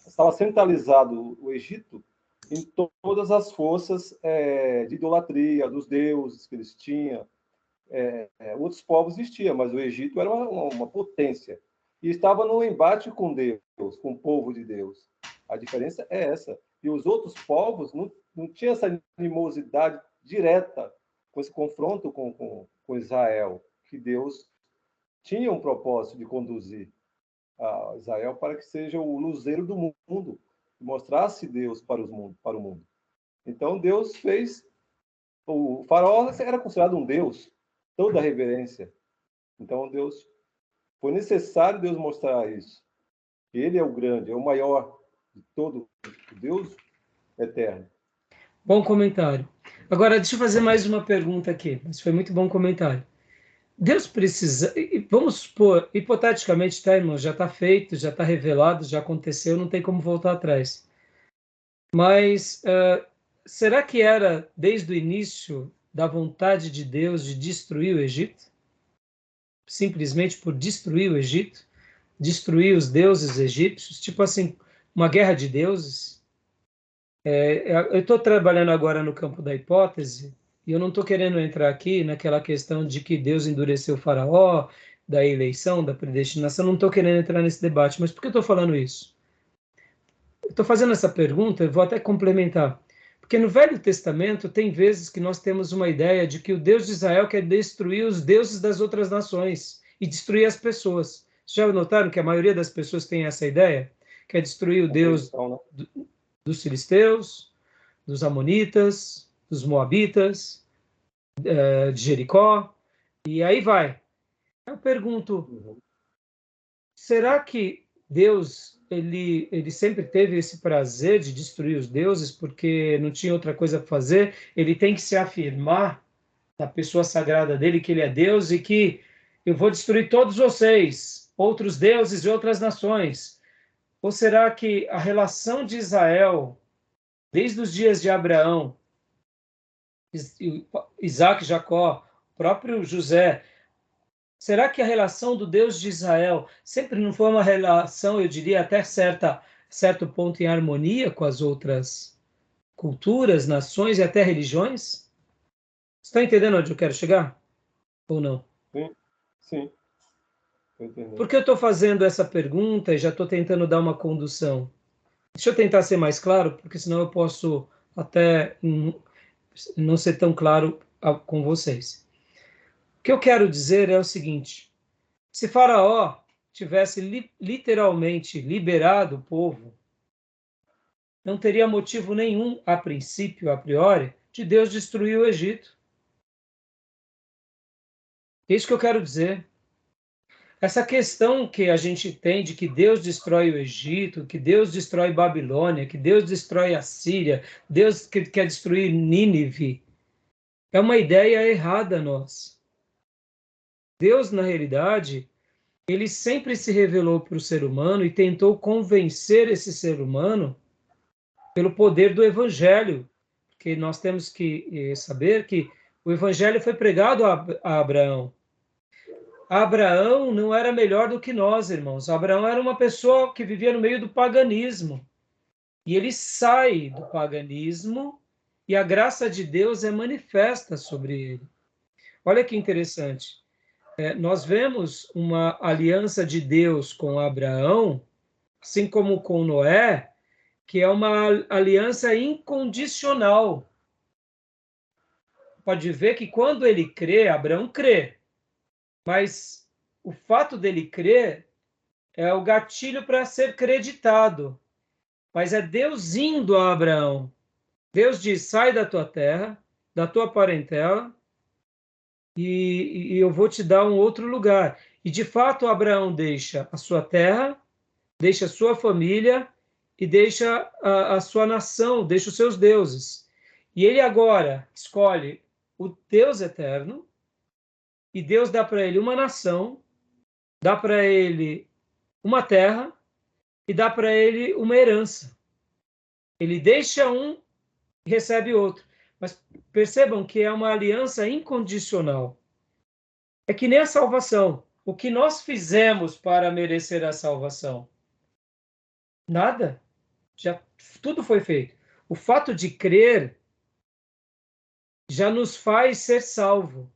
estava centralizado o Egito em todas as forças de idolatria, dos deuses que eles tinham. Outros povos existiam, mas o Egito era uma potência. E estava no embate com Deus, com o povo de Deus. A diferença é essa. E os outros povos não tinham essa animosidade direta com esse confronto com Israel, que Deus tinha um propósito de conduzir a Israel para que seja o luzeiro do mundo, mostrasse Deus para o mundo. Então Deus fez. O faraó era considerado um deus, toda a reverência. Então foi necessário Deus mostrar isso. Ele é o grande, é o maior de todo, o Deus eterno. Bom comentário. Agora, deixa eu fazer mais uma pergunta aqui, mas foi muito bom comentário. Deus precisa, vamos supor, hipoteticamente, tá, irmão? Já está feito, já está revelado, já aconteceu, não tem como voltar atrás. Mas será que era desde o início da vontade de Deus de destruir o Egito? Simplesmente por destruir o Egito? Destruir os deuses egípcios? Tipo assim, uma guerra de deuses? Eu estou trabalhando agora no campo da hipótese, e eu não estou querendo entrar aqui naquela questão de que Deus endureceu o faraó, da eleição, da predestinação, não estou querendo entrar nesse debate, mas por que eu estou falando isso? Eu estou fazendo essa pergunta, eu vou até complementar, porque no Velho Testamento tem vezes que nós temos uma ideia de que o Deus de Israel quer destruir os deuses das outras nações e destruir as pessoas. Já notaram que a maioria das pessoas tem essa ideia? Quer destruir o Deus dos filisteus, dos amonitas, dos moabitas, de Jericó, e aí vai. Eu pergunto, será que Deus ele sempre teve esse prazer de destruir os deuses porque não tinha outra coisa para fazer? Ele tem que se afirmar na pessoa sagrada dele que ele é Deus e que eu vou destruir todos vocês, outros deuses e outras nações. Ou será que a relação de Israel, desde os dias de Abraão, Isaac, Jacó, o próprio José, será que a relação do Deus de Israel sempre não foi uma relação, eu diria, até certo ponto em harmonia com as outras culturas, nações e até religiões? Está entendendo onde eu quero chegar? Ou não? Sim. Por que eu estou fazendo essa pergunta e já estou tentando dar uma condução? Deixa eu tentar ser mais claro, porque senão eu posso até não ser tão claro com vocês. O que eu quero dizer é o seguinte: se Faraó tivesse literalmente liberado o povo, não teria motivo nenhum, a princípio, a priori, de Deus destruir o Egito. É isso que eu quero dizer. Essa questão que a gente tem de que Deus destrói o Egito, que Deus destrói Babilônia, que Deus destrói a Síria, Deus que quer destruir Nínive, é uma ideia errada nossa. Deus, na realidade, ele sempre se revelou para o ser humano e tentou convencer esse ser humano pelo poder do Evangelho, porque nós temos que saber que o Evangelho foi pregado a Abraão. Abraão não era melhor do que nós, irmãos. Abraão era uma pessoa que vivia no meio do paganismo. E ele sai do paganismo e a graça de Deus é manifesta sobre ele. Olha que interessante. Nós vemos uma aliança de Deus com Abraão, assim como com Noé, que é uma aliança incondicional. Pode ver que quando ele crê, Abraão crê, mas o fato dele crer é o gatilho para ser creditado. Mas é Deus indo a Abraão. Deus diz, sai da tua terra, da tua parentela, e eu vou te dar um outro lugar. E, de fato, Abraão deixa a sua terra, deixa a sua família e deixa a sua nação, deixa os seus deuses. E ele agora escolhe o Deus eterno, e Deus dá para ele uma nação, dá para ele uma terra e dá para ele uma herança. Ele deixa um e recebe outro. Mas percebam que é uma aliança incondicional. É que nem a salvação. O que nós fizemos para merecer a salvação? Nada. Já tudo foi feito. O fato de crer já nos faz ser salvo.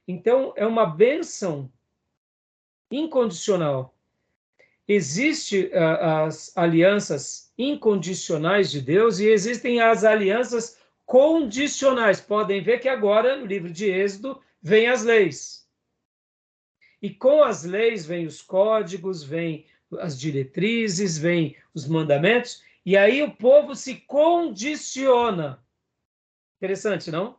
Então, é uma bênção incondicional. Existem as alianças incondicionais de Deus e existem as alianças condicionais. Podem ver que agora, no livro de Êxodo, vem as leis. E com as leis vem os códigos, vem as diretrizes, vem os mandamentos, e aí o povo se condiciona. Interessante, não?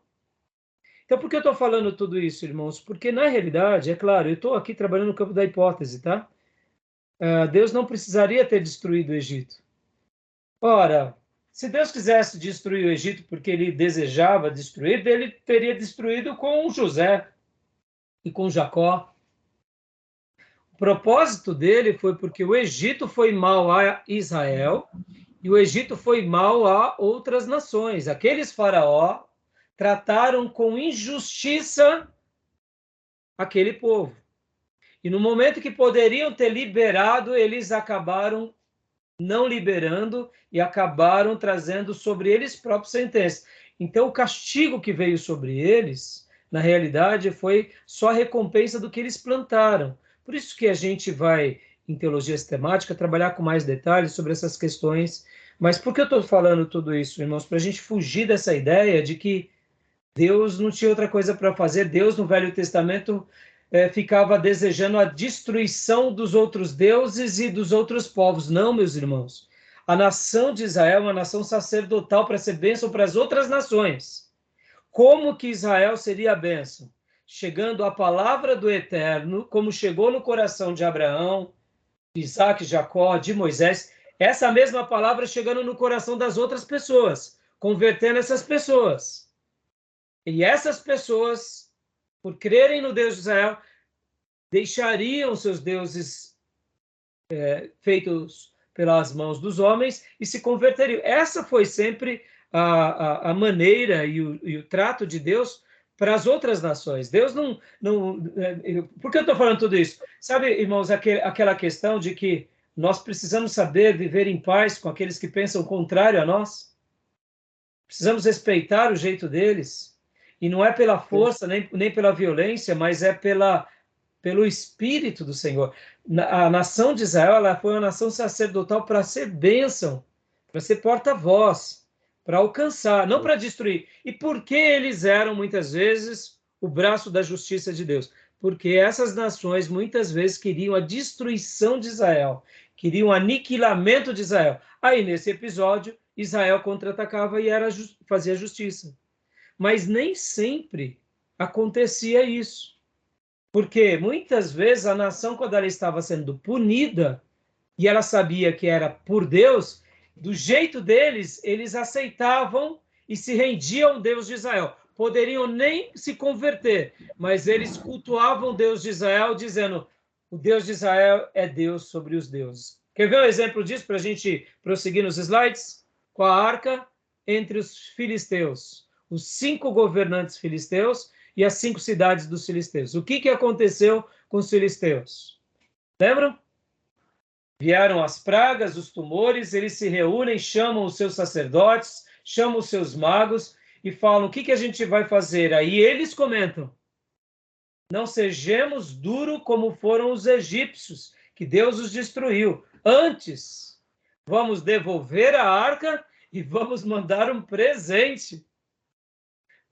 Então, por que eu estou falando tudo isso, irmãos? Porque, na realidade, é claro, eu estou aqui trabalhando no campo da hipótese, tá? Deus não precisaria ter destruído o Egito. Ora, se Deus quisesse destruir o Egito porque ele desejava destruir, ele teria destruído com José e com Jacó. O propósito dele foi porque o Egito foi mal a Israel e o Egito foi mal a outras nações. Aqueles faraó trataram com injustiça aquele povo. E no momento que poderiam ter liberado, eles acabaram não liberando e acabaram trazendo sobre eles próprios sentenças. Então, o castigo que veio sobre eles, na realidade, foi só a recompensa do que eles plantaram. Por isso que a gente vai, em teologia sistemática, trabalhar com mais detalhes sobre essas questões. Mas por que eu estou falando tudo isso, irmãos? Para a gente fugir dessa ideia de que Deus não tinha outra coisa para fazer. Deus, no Velho Testamento, ficava desejando a destruição dos outros deuses e dos outros povos. Não, meus irmãos. A nação de Israel é uma nação sacerdotal para ser bênção para as outras nações. Como que Israel seria a bênção? Chegando a palavra do Eterno, como chegou no coração de Abraão, de Isaac, Jacó, de Moisés, essa mesma palavra chegando no coração das outras pessoas, convertendo essas pessoas. E essas pessoas, por crerem no Deus de Israel, deixariam seus deuses feitos pelas mãos dos homens e se converteriam. Essa foi sempre a maneira e o trato de Deus para as outras nações. Deus não por que eu estou falando tudo isso? Sabe, irmãos, aquela questão de que nós precisamos saber viver em paz com aqueles que pensam contrário a nós? Precisamos respeitar o jeito deles. E não é pela força, nem pela violência, mas é pelo Espírito do Senhor. A nação de Israel ela foi uma nação sacerdotal para ser bênção, para ser porta-voz, para alcançar, não para destruir. E por que eles eram, muitas vezes, o braço da justiça de Deus? Porque essas nações, muitas vezes, queriam a destruição de Israel, queriam o aniquilamento de Israel. Aí, nesse episódio, Israel contra-atacava e fazia justiça. Mas nem sempre acontecia isso. Porque muitas vezes a nação, quando ela estava sendo punida, e ela sabia que era por Deus, do jeito deles, eles aceitavam e se rendiam ao Deus de Israel. Poderiam nem se converter, mas eles cultuavam o Deus de Israel, dizendo, o Deus de Israel é Deus sobre os deuses. Quer ver um exemplo disso para a gente prosseguir nos slides? Com a arca entre os filisteus. Os 5 governantes filisteus e as 5 cidades dos filisteus. O que aconteceu com os filisteus? Lembram? Vieram as pragas, os tumores, eles se reúnem, chamam os seus sacerdotes, chamam os seus magos e falam, o que a gente vai fazer? Aí eles comentam, não sejamos duro como foram os egípcios, que Deus os destruiu. Antes, vamos devolver a arca e vamos mandar um presente.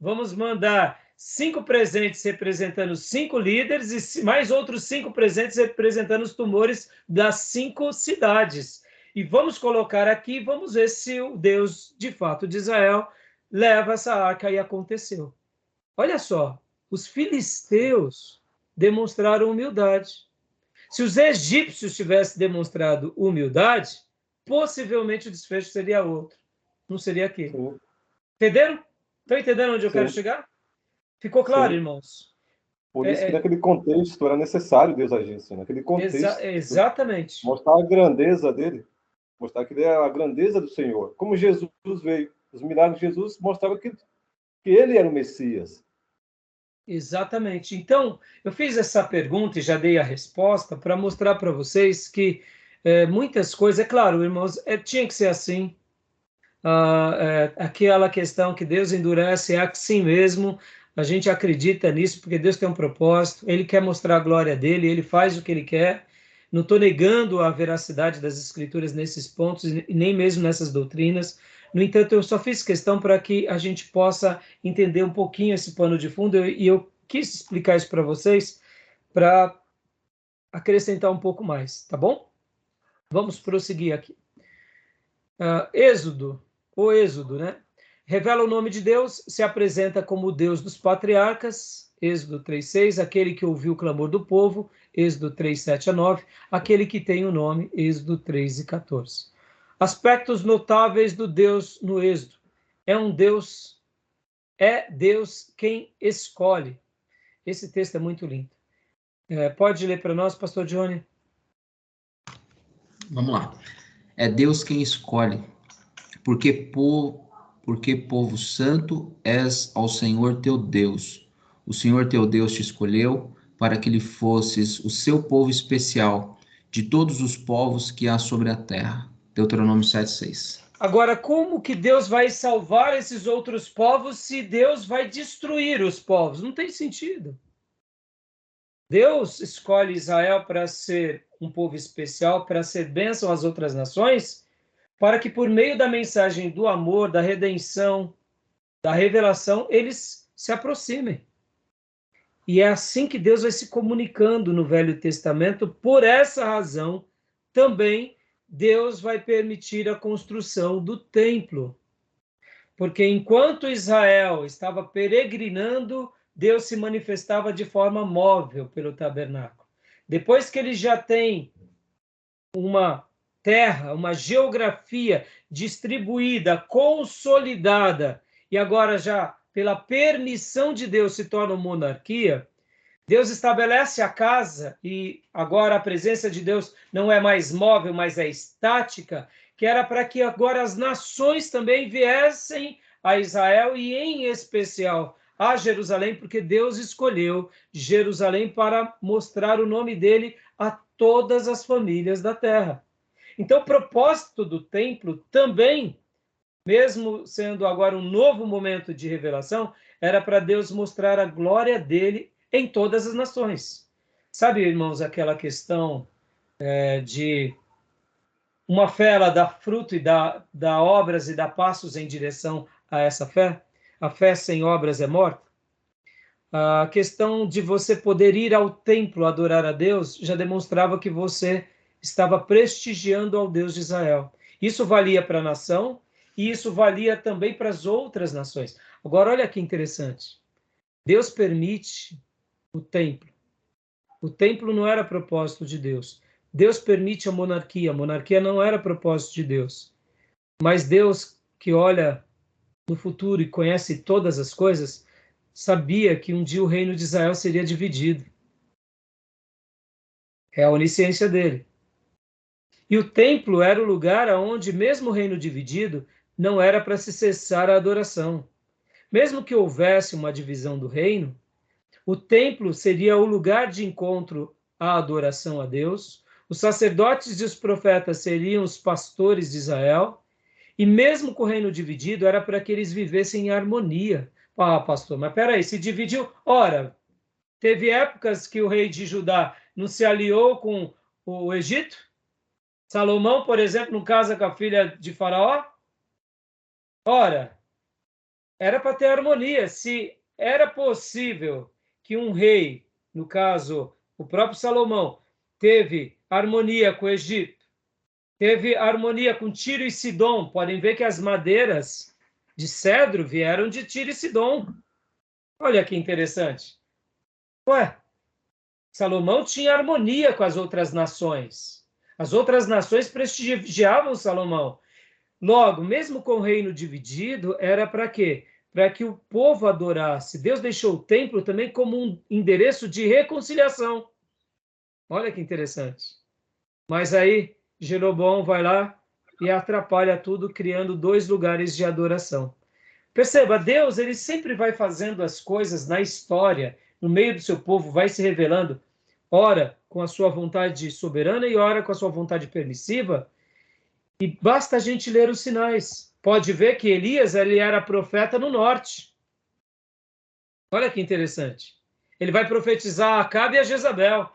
Vamos mandar 5 presentes representando 5 líderes e mais outros 5 presentes representando os tumores das 5 cidades. E vamos colocar aqui, vamos ver se o Deus, de fato, de Israel leva essa arca. E aconteceu. Olha só, os filisteus demonstraram humildade. Se os egípcios tivessem demonstrado humildade, possivelmente o desfecho seria outro. Não seria aquele. Sim. Entenderam? Estão entendendo onde eu Sim. quero chegar? Ficou claro, Sim. irmãos? Por isso que naquele contexto era necessário Deus agisse. Naquele contexto. Exatamente. Mostrar a grandeza dele. Mostrar que ele é a grandeza do Senhor. Como Jesus veio. Os milagres de Jesus mostravam que ele era o Messias. Exatamente. Então, eu fiz essa pergunta e já dei a resposta para mostrar para vocês que muitas coisas, é claro, irmãos, tinha que ser assim. Aquela questão que Deus endurece é assim mesmo, a gente acredita nisso porque Deus tem um propósito, Ele quer mostrar a glória dele, Ele faz o que Ele quer. Não estou negando a veracidade das Escrituras nesses pontos e nem mesmo nessas doutrinas. No entanto, eu só fiz questão para que a gente possa entender um pouquinho esse pano de fundo e eu quis explicar isso para vocês para acrescentar um pouco mais, tá bom? Vamos prosseguir aqui. Êxodo, né? Revela o nome de Deus, se apresenta como o Deus dos patriarcas, Êxodo 3:6, aquele que ouviu o clamor do povo, Êxodo 3:7-9, aquele que tem o nome, Êxodo 3:14. Aspectos notáveis do Deus no Êxodo. É Deus quem escolhe. Esse texto é muito lindo. Pode ler para nós, pastor Johnny? Vamos lá. É Deus quem escolhe, porque povo santo és ao Senhor teu Deus. O Senhor teu Deus te escolheu para que lhe fosses o seu povo especial de todos os povos que há sobre a terra. Deuteronômio 7:6. Agora, como que Deus vai salvar esses outros povos se Deus vai destruir os povos? Não tem sentido. Deus escolhe Israel para ser um povo especial, para ser bênção às outras nações, para que por meio da mensagem do amor, da redenção, da revelação, eles se aproximem. E é assim que Deus vai se comunicando no Velho Testamento. Por essa razão, também Deus vai permitir a construção do templo. Porque enquanto Israel estava peregrinando, Deus se manifestava de forma móvel pelo tabernáculo. Depois que ele já tem uma terra, uma geografia distribuída, consolidada, e agora já pela permissão de Deus se torna uma monarquia, Deus estabelece a casa e agora a presença de Deus não é mais móvel, mas é estática, que era para que agora as nações também viessem a Israel e em especial a Jerusalém, porque Deus escolheu Jerusalém para mostrar o nome dele a todas as famílias da terra. Então, o propósito do templo também, mesmo sendo agora um novo momento de revelação, era para Deus mostrar a glória dele em todas as nações. Sabe, irmãos, aquela questão de uma fé, ela dá fruto e dá obras e dá passos em direção a essa fé? A fé sem obras é morta? A questão de você poder ir ao templo adorar a Deus já demonstrava que você estava prestigiando ao Deus de Israel. Isso valia para a nação e isso valia também para as outras nações. Agora, olha que interessante. Deus permite o templo. O templo não era propósito de Deus. Deus permite a monarquia não era propósito de Deus. Mas Deus, que olha no futuro e conhece todas as coisas, sabia que um dia o reino de Israel seria dividido. É a onisciência dele. E o templo era o lugar onde, mesmo o reino dividido, não era para se cessar a adoração. Mesmo que houvesse uma divisão do reino, O templo seria o lugar de encontro à adoração a Deus. Os sacerdotes e os profetas seriam os pastores de Israel. E mesmo com o reino dividido, era para que eles vivessem em harmonia. Ah, pastor, mas peraí, se dividiu. Ora, teve épocas que o rei de Judá não se aliou com o Egito? Salomão, por exemplo, não casa com a filha de Faraó? Ora, era para ter harmonia. Se era possível que um rei, no caso, o próprio Salomão, teve harmonia com o Egito, teve harmonia com Tiro e Sidom. Podem ver que as madeiras de cedro vieram de Tiro e Sidom. Olha que interessante. Ué, Salomão tinha harmonia com as outras nações. As outras nações prestigiavam Salomão. Logo, mesmo com o reino dividido, era para quê? Para que o povo adorasse. Deus deixou o templo também como um endereço de reconciliação. Olha que interessante. Mas aí, Jeroboão vai lá e atrapalha tudo, criando 2 lugares de adoração. Perceba, Deus, ele sempre vai fazendo as coisas na história, no meio do seu povo, vai se revelando, ora com a sua vontade soberana e ora com a sua vontade permissiva, e basta a gente ler os sinais. Pode ver que Elias, ele era profeta no norte. Olha que interessante. Ele vai profetizar a Acabe e a Jezabel.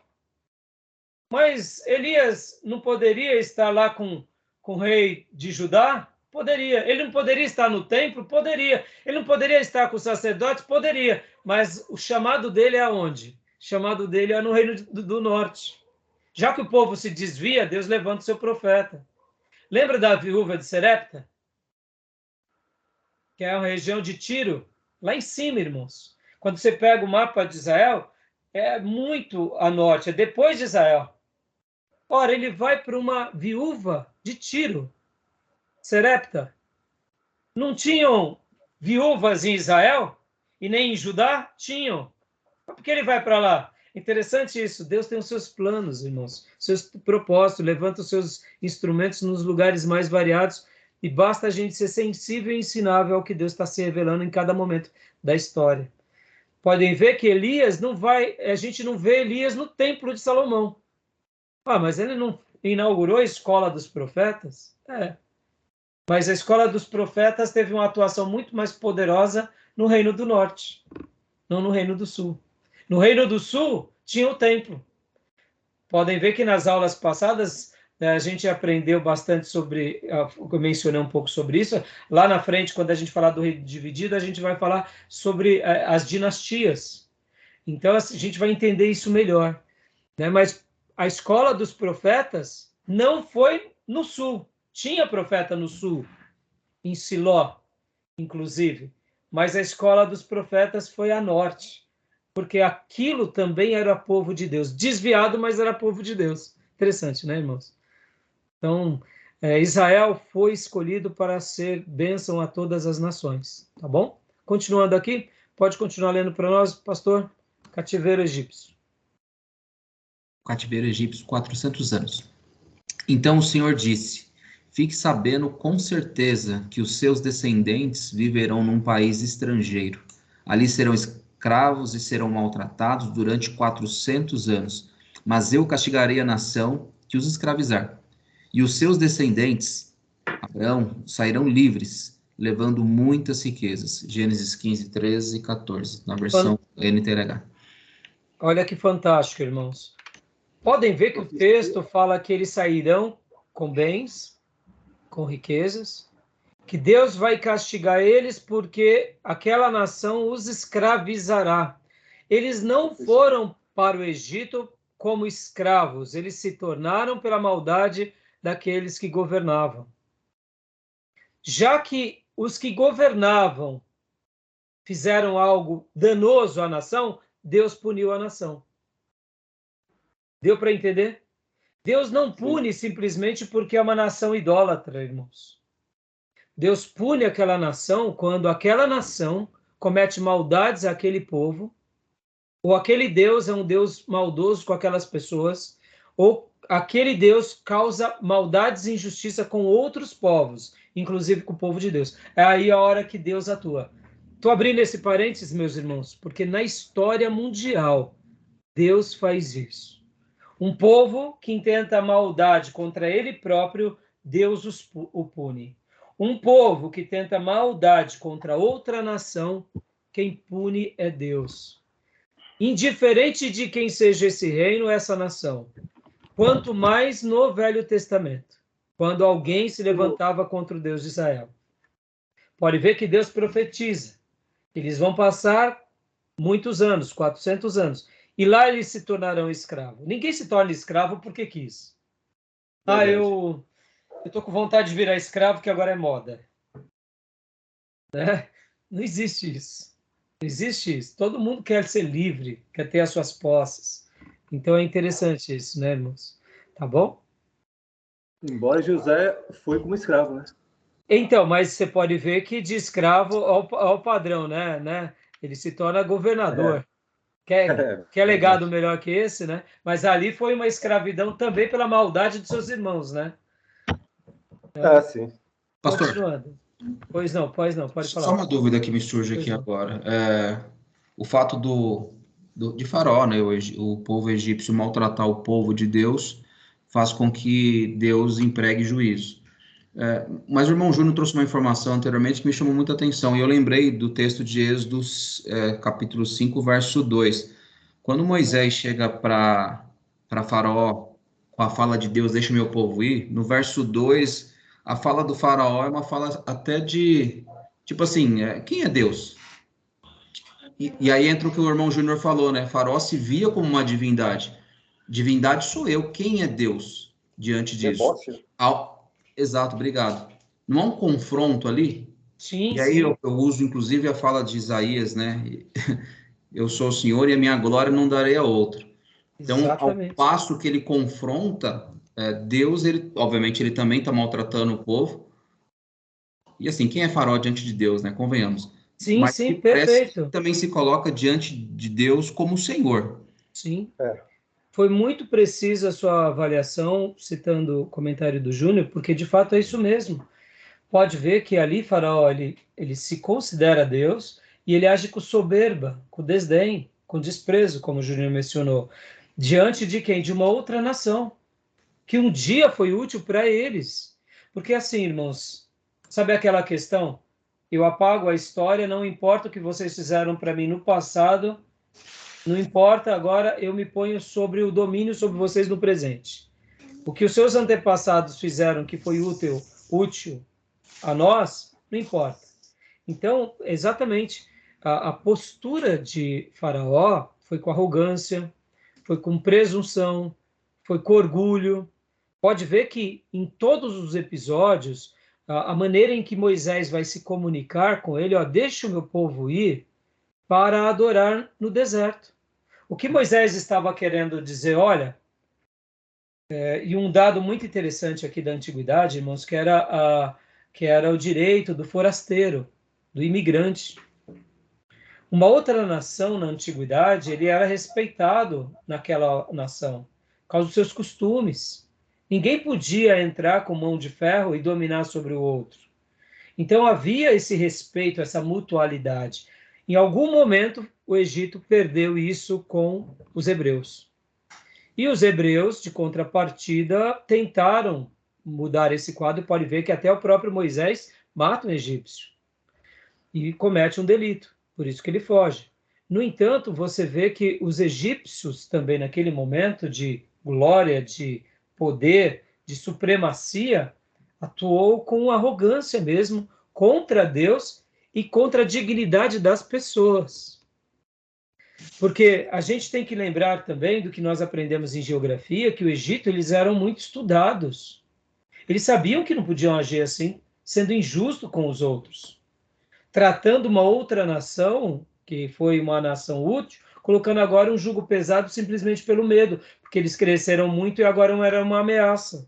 Mas Elias não poderia estar lá com o rei de Judá? Poderia. Ele não poderia estar no templo? Poderia. Ele não poderia estar com os sacerdotes? Poderia. Mas o chamado dele é aonde? O chamado dele é no reino do norte. Já que o povo se desvia, Deus levanta o seu profeta. Lembra da viúva de Serepta? Que é a região de Tiro? Lá em cima, irmãos. Quando você pega o mapa de Israel, é muito a norte, é depois de Israel. Ora, ele vai para uma viúva de Tiro, Serepta. Não tinham viúvas em Israel? E nem em Judá? Tinham. Por que ele vai para lá? Interessante isso. Deus tem os seus planos, irmãos. Seus propósitos. Levanta os seus instrumentos nos lugares mais variados. E basta a gente ser sensível e ensinável ao que Deus está se revelando em cada momento da história. Podem ver que Elias não vai... A gente não vê Elias no templo de Salomão. Ah, mas ele não inaugurou a escola dos profetas? É. Mas a escola dos profetas teve uma atuação muito mais poderosa no Reino do Norte, não no Reino do Sul. No Reino do Sul tinha o templo. Podem ver que nas aulas passadas a gente aprendeu bastante sobre, eu mencionei um pouco sobre isso. Lá na frente, quando a gente falar do reino dividido, a gente vai falar sobre as dinastias. Então a gente vai entender isso melhor, né? Mas a escola dos profetas não foi no sul. Tinha profeta no sul, em Siló, inclusive. Mas a escola dos profetas foi a norte. Porque aquilo também era povo de Deus. Desviado, mas era povo de Deus. Interessante, né, irmãos? Então, Israel foi escolhido para ser bênção a todas as nações. Tá bom? Continuando aqui, pode continuar lendo para nós, pastor? Cativeiro egípcio. Cativeiro egípcio, 400 anos. Então o Senhor disse: fique sabendo com certeza que os seus descendentes viverão num país estrangeiro. Ali serão escravos e serão maltratados durante 400 anos. Mas eu castigarei a nação que os escravizar. E os seus descendentes, Abraão, sairão livres, levando muitas riquezas. Gênesis 15, 13 e 14, na versão NTLH. Olha que fantástico, irmãos. Podem ver que o texto fala que eles sairão com bens, com riquezas, que Deus vai castigar eles porque aquela nação os escravizará. Eles não foram para o Egito como escravos, eles se tornaram pela maldade daqueles que governavam. Já que os que governavam fizeram algo danoso à nação, Deus puniu a nação. Deu para entender? Deus não pune simplesmente porque é uma nação idólatra, irmãos. Deus pune aquela nação quando aquela nação comete maldades àquele povo, ou aquele Deus é um Deus maldoso com aquelas pessoas, ou aquele Deus causa maldades e injustiça com outros povos, inclusive com o povo de Deus. É aí a hora que Deus atua. Estou abrindo esse parênteses, meus irmãos, porque na história mundial, Deus faz isso. Um povo que intenta a maldade contra ele próprio, Deus o pune. Um povo que tenta maldade contra outra nação, quem pune é Deus. Indiferente de quem seja esse reino, essa nação. Quanto mais no Velho Testamento, quando alguém se levantava contra o Deus de Israel. Pode ver que Deus profetiza. Eles vão passar muitos anos, 400 anos. E lá eles se tornarão escravos. Ninguém se torna escravo porque quis. Eu estou com vontade de virar escravo, que agora é moda. Né? Não existe isso. Não existe isso. Todo mundo quer ser livre, quer ter as suas posses. Então é interessante isso, né, irmãos? Tá bom? Embora José foi como escravo, né? Então, mas você pode ver que de escravo ao padrão, né? Ele se torna governador. Quer legado melhor que esse, né? Mas ali foi uma escravidão também pela maldade de seus irmãos, né? Sim. Pastor, continuando. Pois não, pode falar. Só uma dúvida que me surge aqui agora. O fato de Faraó, né, o povo egípcio maltratar o povo de Deus, faz com que Deus empregue juízo. Mas o irmão Júnior trouxe uma informação anteriormente que me chamou muita atenção, e eu lembrei do texto de Êxodo, capítulo 5, verso 2. Quando Moisés chega para Faraó com a fala de Deus, deixa meu povo ir, no verso 2, a fala do Faraó é uma fala até de, tipo assim, quem é Deus? E aí entra o que o irmão Júnior falou, né? Faraó se via como uma divindade. Divindade sou eu, quem é Deus diante disso? Exato, obrigado. Não há um confronto ali? Sim, e aí eu uso, inclusive, a fala de Isaías, né? Eu sou o Senhor e a minha glória não darei a outro. Então, exatamente. ao passo que ele confronta, Deus, obviamente, ele também está maltratando o povo. E assim, quem é Faraó diante de Deus, né? Convenhamos. Sim, Mas sim, parece perfeito. que também se coloca diante de Deus como Senhor. Sim. Foi muito precisa a sua avaliação, citando o comentário do Júnior, porque de fato é isso mesmo. Pode ver que ali Faraó, ele se considera Deus e ele age com soberba, com desdém, com desprezo, como o Júnior mencionou, diante de quem? De uma outra nação, que um dia foi útil para eles. Porque assim, irmãos, sabe aquela questão? Eu apago a história, não importa o que vocês fizeram para mim no passado, não importa, agora eu me ponho sobre o domínio sobre vocês no presente. O que os seus antepassados fizeram que foi útil a nós, não importa. Então, exatamente, a postura de Faraó foi com arrogância, foi com presunção, foi com orgulho. Pode ver que em todos os episódios, a maneira em que Moisés vai se comunicar com ele, deixa o meu povo ir para adorar no deserto. O que Moisés estava querendo dizer, olha, e um dado muito interessante aqui da antiguidade, irmãos, que era o direito do forasteiro, do imigrante. Uma outra nação na antiguidade, ele era respeitado naquela nação, por causa dos seus costumes. Ninguém podia entrar com mão de ferro e dominar sobre o outro. Então havia esse respeito, essa mutualidade. Em algum momento, o Egito perdeu isso com os hebreus. E os hebreus, de contrapartida, tentaram mudar esse quadro. Pode ver que até o próprio Moisés mata um egípcio e comete um delito. Por isso que ele foge. No entanto, você vê que os egípcios também, naquele momento de glória, de poder, de supremacia, atuou com arrogância mesmo contra Deus e contra a dignidade das pessoas. Porque a gente tem que lembrar também do que nós aprendemos em geografia, que o Egito, eles eram muito estudados. Eles sabiam que não podiam agir assim, sendo injusto com os outros. Tratando uma outra nação, que foi uma nação útil, colocando agora um jugo pesado simplesmente pelo medo, porque eles cresceram muito e agora eram uma ameaça.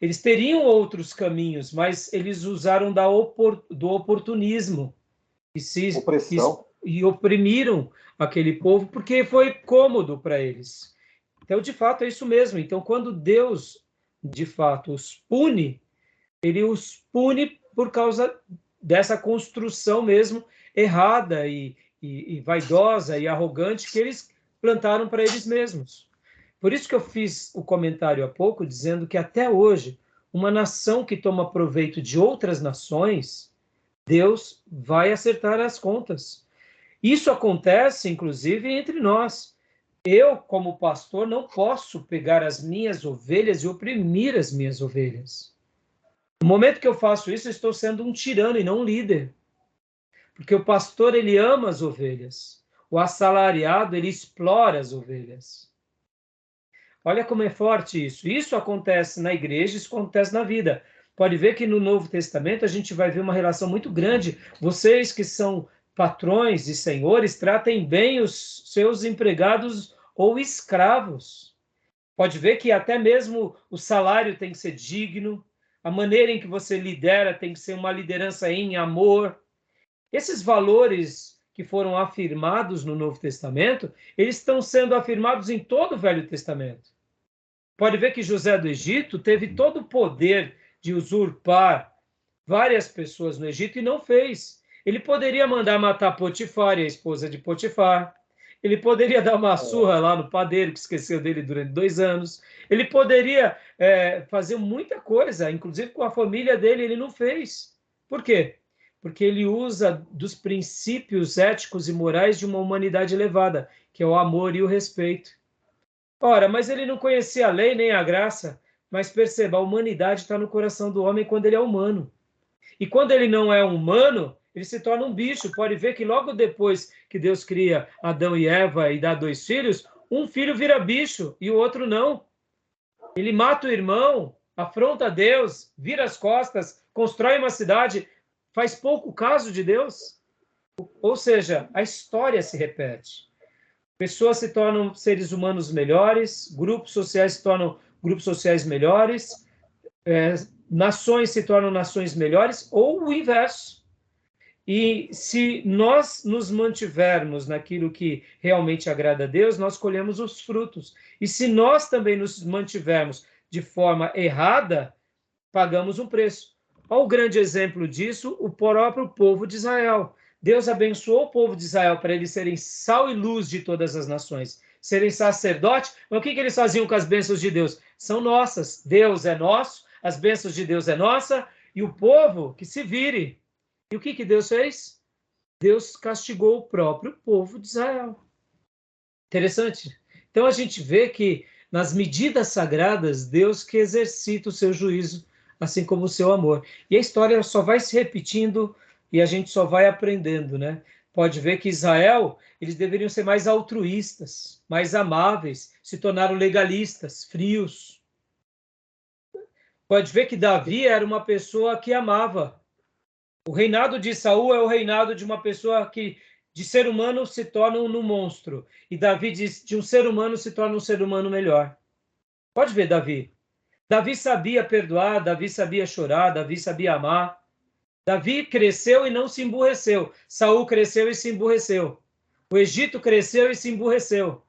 Eles teriam outros caminhos, mas eles usaram do oportunismo e oprimiram aquele povo porque foi cômodo para eles. Então, de fato, é isso mesmo. Então, quando Deus, de fato, os pune, ele os pune por causa dessa construção mesmo errada e vaidosa e arrogante que eles plantaram para eles mesmos. Por isso que eu fiz o comentário há pouco, dizendo que até hoje, uma nação que toma proveito de outras nações, Deus vai acertar as contas. Isso acontece, inclusive, entre nós. Eu, como pastor, não posso pegar as minhas ovelhas e oprimir as minhas ovelhas. No momento que eu faço isso, eu estou sendo um tirano e não um líder. Porque o pastor, ele ama as ovelhas. O assalariado, ele explora as ovelhas. Olha como é forte isso. Isso acontece na igreja, isso acontece na vida. Pode ver que no Novo Testamento a gente vai ver uma relação muito grande. Vocês que são patrões e senhores, tratem bem os seus empregados ou escravos. Pode ver que até mesmo o salário tem que ser digno, a maneira em que você lidera tem que ser uma liderança em amor. Esses valores que foram afirmados no Novo Testamento, eles estão sendo afirmados em todo o Velho Testamento. Pode ver que José do Egito teve todo o poder de usurpar várias pessoas no Egito e não fez. Ele poderia mandar matar Potifar e a esposa de Potifar. Ele poderia dar uma surra lá no padeiro, que esqueceu dele durante 2 anos. Ele poderia fazer muita coisa, inclusive com a família dele, ele não fez. Por quê? Porque ele usa dos princípios éticos e morais de uma humanidade elevada, que é o amor e o respeito. Ora, mas ele não conhecia a lei nem a graça, mas perceba, a humanidade está no coração do homem quando ele é humano. E quando ele não é humano, ele se torna um bicho. Pode ver que logo depois que Deus cria Adão e Eva e dá 2 filhos, um filho vira bicho e o outro não. Ele mata o irmão, afronta Deus, vira as costas, constrói uma cidade, faz pouco caso de Deus. Ou seja, a história se repete. Pessoas se tornam seres humanos melhores, grupos sociais se tornam grupos sociais melhores, nações se tornam nações melhores, ou o inverso. E se nós nos mantivermos naquilo que realmente agrada a Deus, nós colhemos os frutos. E se nós também nos mantivermos de forma errada, pagamos um preço. Olha o grande exemplo disso, o próprio povo de Israel. Deus abençoou o povo de Israel para eles serem sal e luz de todas as nações, serem sacerdotes. Mas o que eles faziam com as bênçãos de Deus? São nossas. Deus é nosso, as bênçãos de Deus é nossa, e o povo que se vire. E o que Deus fez? Deus castigou o próprio povo de Israel. Interessante. Então a gente vê que nas medidas sagradas, Deus que exercita o seu juízo, assim como o seu amor. E a história só vai se repetindo e a gente só vai aprendendo, né? Pode ver que Israel, eles deveriam ser mais altruístas, mais amáveis, se tornaram legalistas, frios. Pode ver que Davi era uma pessoa que amava. O reinado de Saul é o reinado de uma pessoa que, de ser humano, se torna um monstro. E Davi, de um ser humano, se torna um ser humano melhor. Pode ver, Davi. Davi sabia perdoar, Davi sabia chorar, Davi sabia amar. Davi cresceu e não se emburreceu. Saul cresceu e se emburreceu. O Egito cresceu e se emburreceu.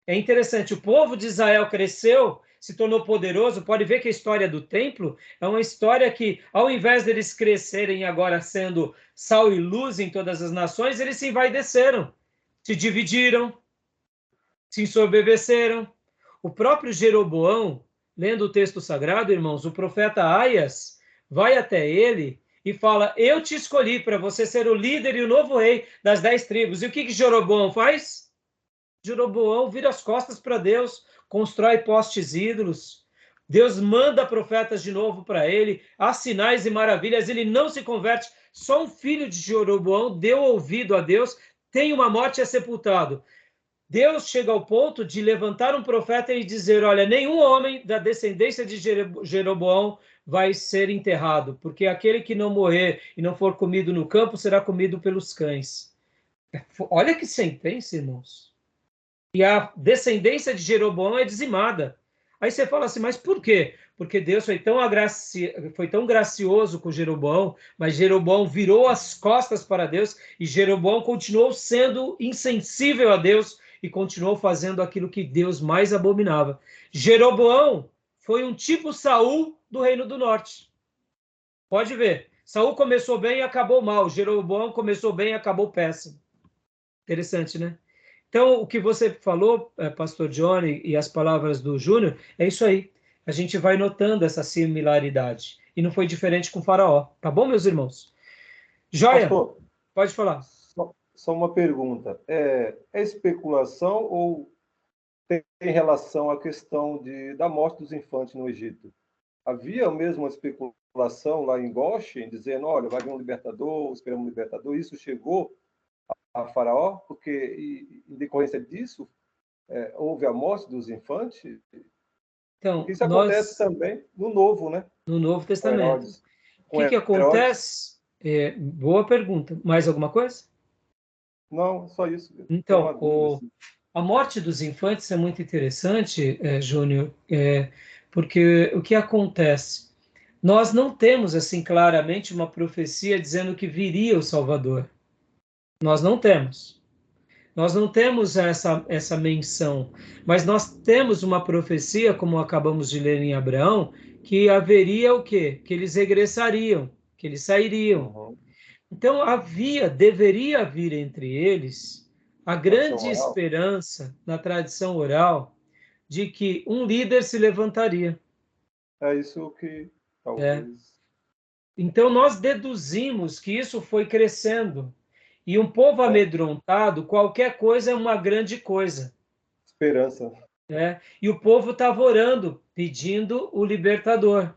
É interessante, o povo de Israel cresceu, se tornou poderoso. Pode ver que a história do templo é uma história que, ao invés deles crescerem agora sendo sal e luz em todas as nações, eles se envaideceram, se dividiram, se ensoberbeceram. O próprio Jeroboão, lendo o texto sagrado, irmãos, o profeta Aias vai até ele e fala: eu te escolhi para você ser o líder e o novo rei das 10 tribos. E o que Jeroboão faz? Jeroboão vira as costas para Deus, constrói postes ídolos. Deus manda profetas de novo para ele, há sinais e maravilhas, ele não se converte. Só um filho de Jeroboão deu ouvido a Deus, tem uma morte e é sepultado. Deus chega ao ponto de levantar um profeta e dizer: olha, nenhum homem da descendência de Jeroboão vai ser enterrado, porque aquele que não morrer e não for comido no campo será comido pelos cães. Olha que sentença, irmãos. E a descendência de Jeroboão é dizimada. Aí você fala assim, mas por quê? Porque Deus foi tão gracioso com Jeroboão, mas Jeroboão virou as costas para Deus e Jeroboão continuou sendo insensível a Deus e continuou fazendo aquilo que Deus mais abominava. Jeroboão foi um tipo Saul do Reino do Norte. Pode ver. Saul começou bem e acabou mal. Jeroboão começou bem e acabou péssimo. Interessante, né? Então, o que você falou, pastor Johnny, e as palavras do Júnior, é isso aí. A gente vai notando essa similaridade. E não foi diferente com Faraó. Tá bom, meus irmãos? Joia, Pastor, pode falar. só uma pergunta. É especulação ou tem relação à questão da morte dos infantes no Egito? Havia mesmo uma especulação lá em Goshen, dizendo, olha, vai vir um libertador, esperamos um libertador. Isso chegou a Faraó, porque em decorrência disso, houve a morte dos infantes. Então, Porque isso acontece também no Novo, né? No Novo Com Testamento. Herodes. O que acontece? Boa pergunta. Mais alguma coisa? Não, só isso. Então, a morte dos infantes é muito interessante, Júnior, porque o que acontece? Nós não temos, assim, claramente uma profecia dizendo que viria o Salvador. Nós não temos. Nós não temos essa menção, mas nós temos uma profecia, como acabamos de ler em Abraão, que haveria o quê? Que eles regressariam, que eles sairiam. Uhum. Então deveria haver entre eles a grande esperança na tradição oral de que um líder se levantaria. É isso que talvez... Então nós deduzimos que isso foi crescendo. E um povo amedrontado, qualquer coisa é uma grande coisa. Esperança. E o povo estava orando, pedindo o libertador.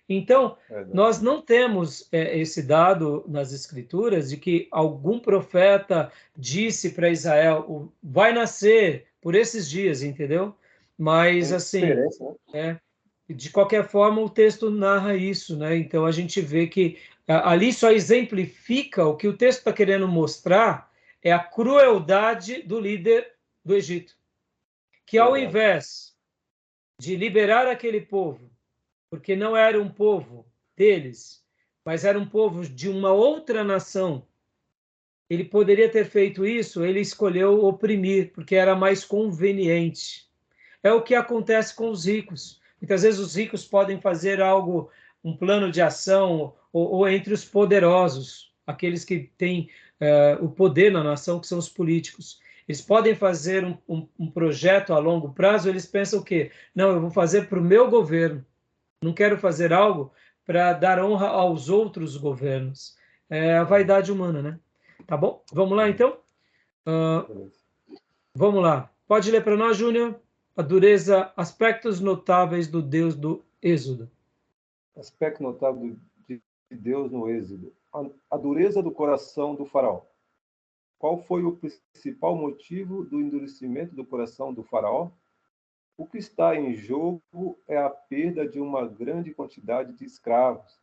Então, nós não temos esse dado nas Escrituras de que algum profeta disse para Israel, vai nascer por esses dias, entendeu? Mas, assim, de qualquer forma, o texto narra isso, né? Então, a gente vê que ali só exemplifica o que o texto está querendo mostrar é a crueldade do líder do Egito, que ao invés de liberar aquele povo, porque não era um povo deles, mas era um povo de uma outra nação, ele poderia ter feito isso, ele escolheu oprimir, porque era mais conveniente. É o que acontece com os ricos. Muitas vezes os ricos podem fazer algo, um plano de ação, ou entre os poderosos, aqueles que têm o poder na nação, que são os políticos. Eles podem fazer um projeto a longo prazo, eles pensam o quê? Não, eu vou fazer para o meu governo. Não quero fazer algo para dar honra aos outros governos. É a vaidade humana, né? Tá bom? Vamos lá, então? Vamos lá. Pode ler para nós, Júnior? A dureza, aspectos notáveis do Deus do Êxodo. Aspecto notável de Deus no Êxodo. A dureza do coração do faraó. Qual foi o principal motivo do endurecimento do coração do faraó? O que está em jogo é a perda de uma grande quantidade de escravos,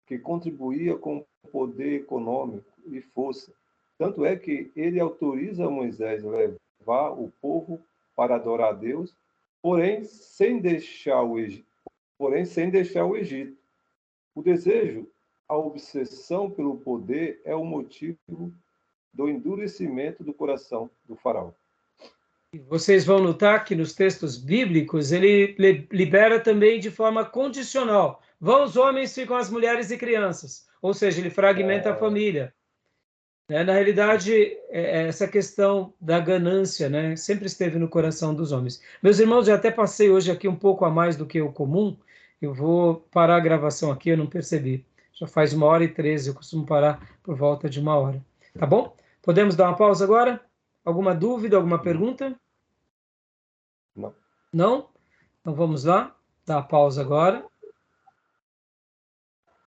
que contribuía com o poder econômico e força. Tanto é que ele autoriza Moisés a levar o povo para adorar a Deus, porém sem deixar o Egito. O desejo, a obsessão pelo poder é o motivo do endurecimento do coração do faraó. Vocês vão notar que nos textos bíblicos ele libera também de forma condicional. Vão os homens, ficam as mulheres e crianças. Ou seja, ele fragmenta a família. Na realidade, essa questão da ganância, né, sempre esteve no coração dos homens. Meus irmãos, eu até passei hoje aqui um pouco a mais do que o comum. Eu vou parar a gravação aqui, eu não percebi. Já faz 1h13, eu costumo parar por volta de 1 hora. Tá bom? Podemos dar uma pausa agora? Alguma dúvida, alguma pergunta? Não. Não? Então vamos lá, dar a pausa agora.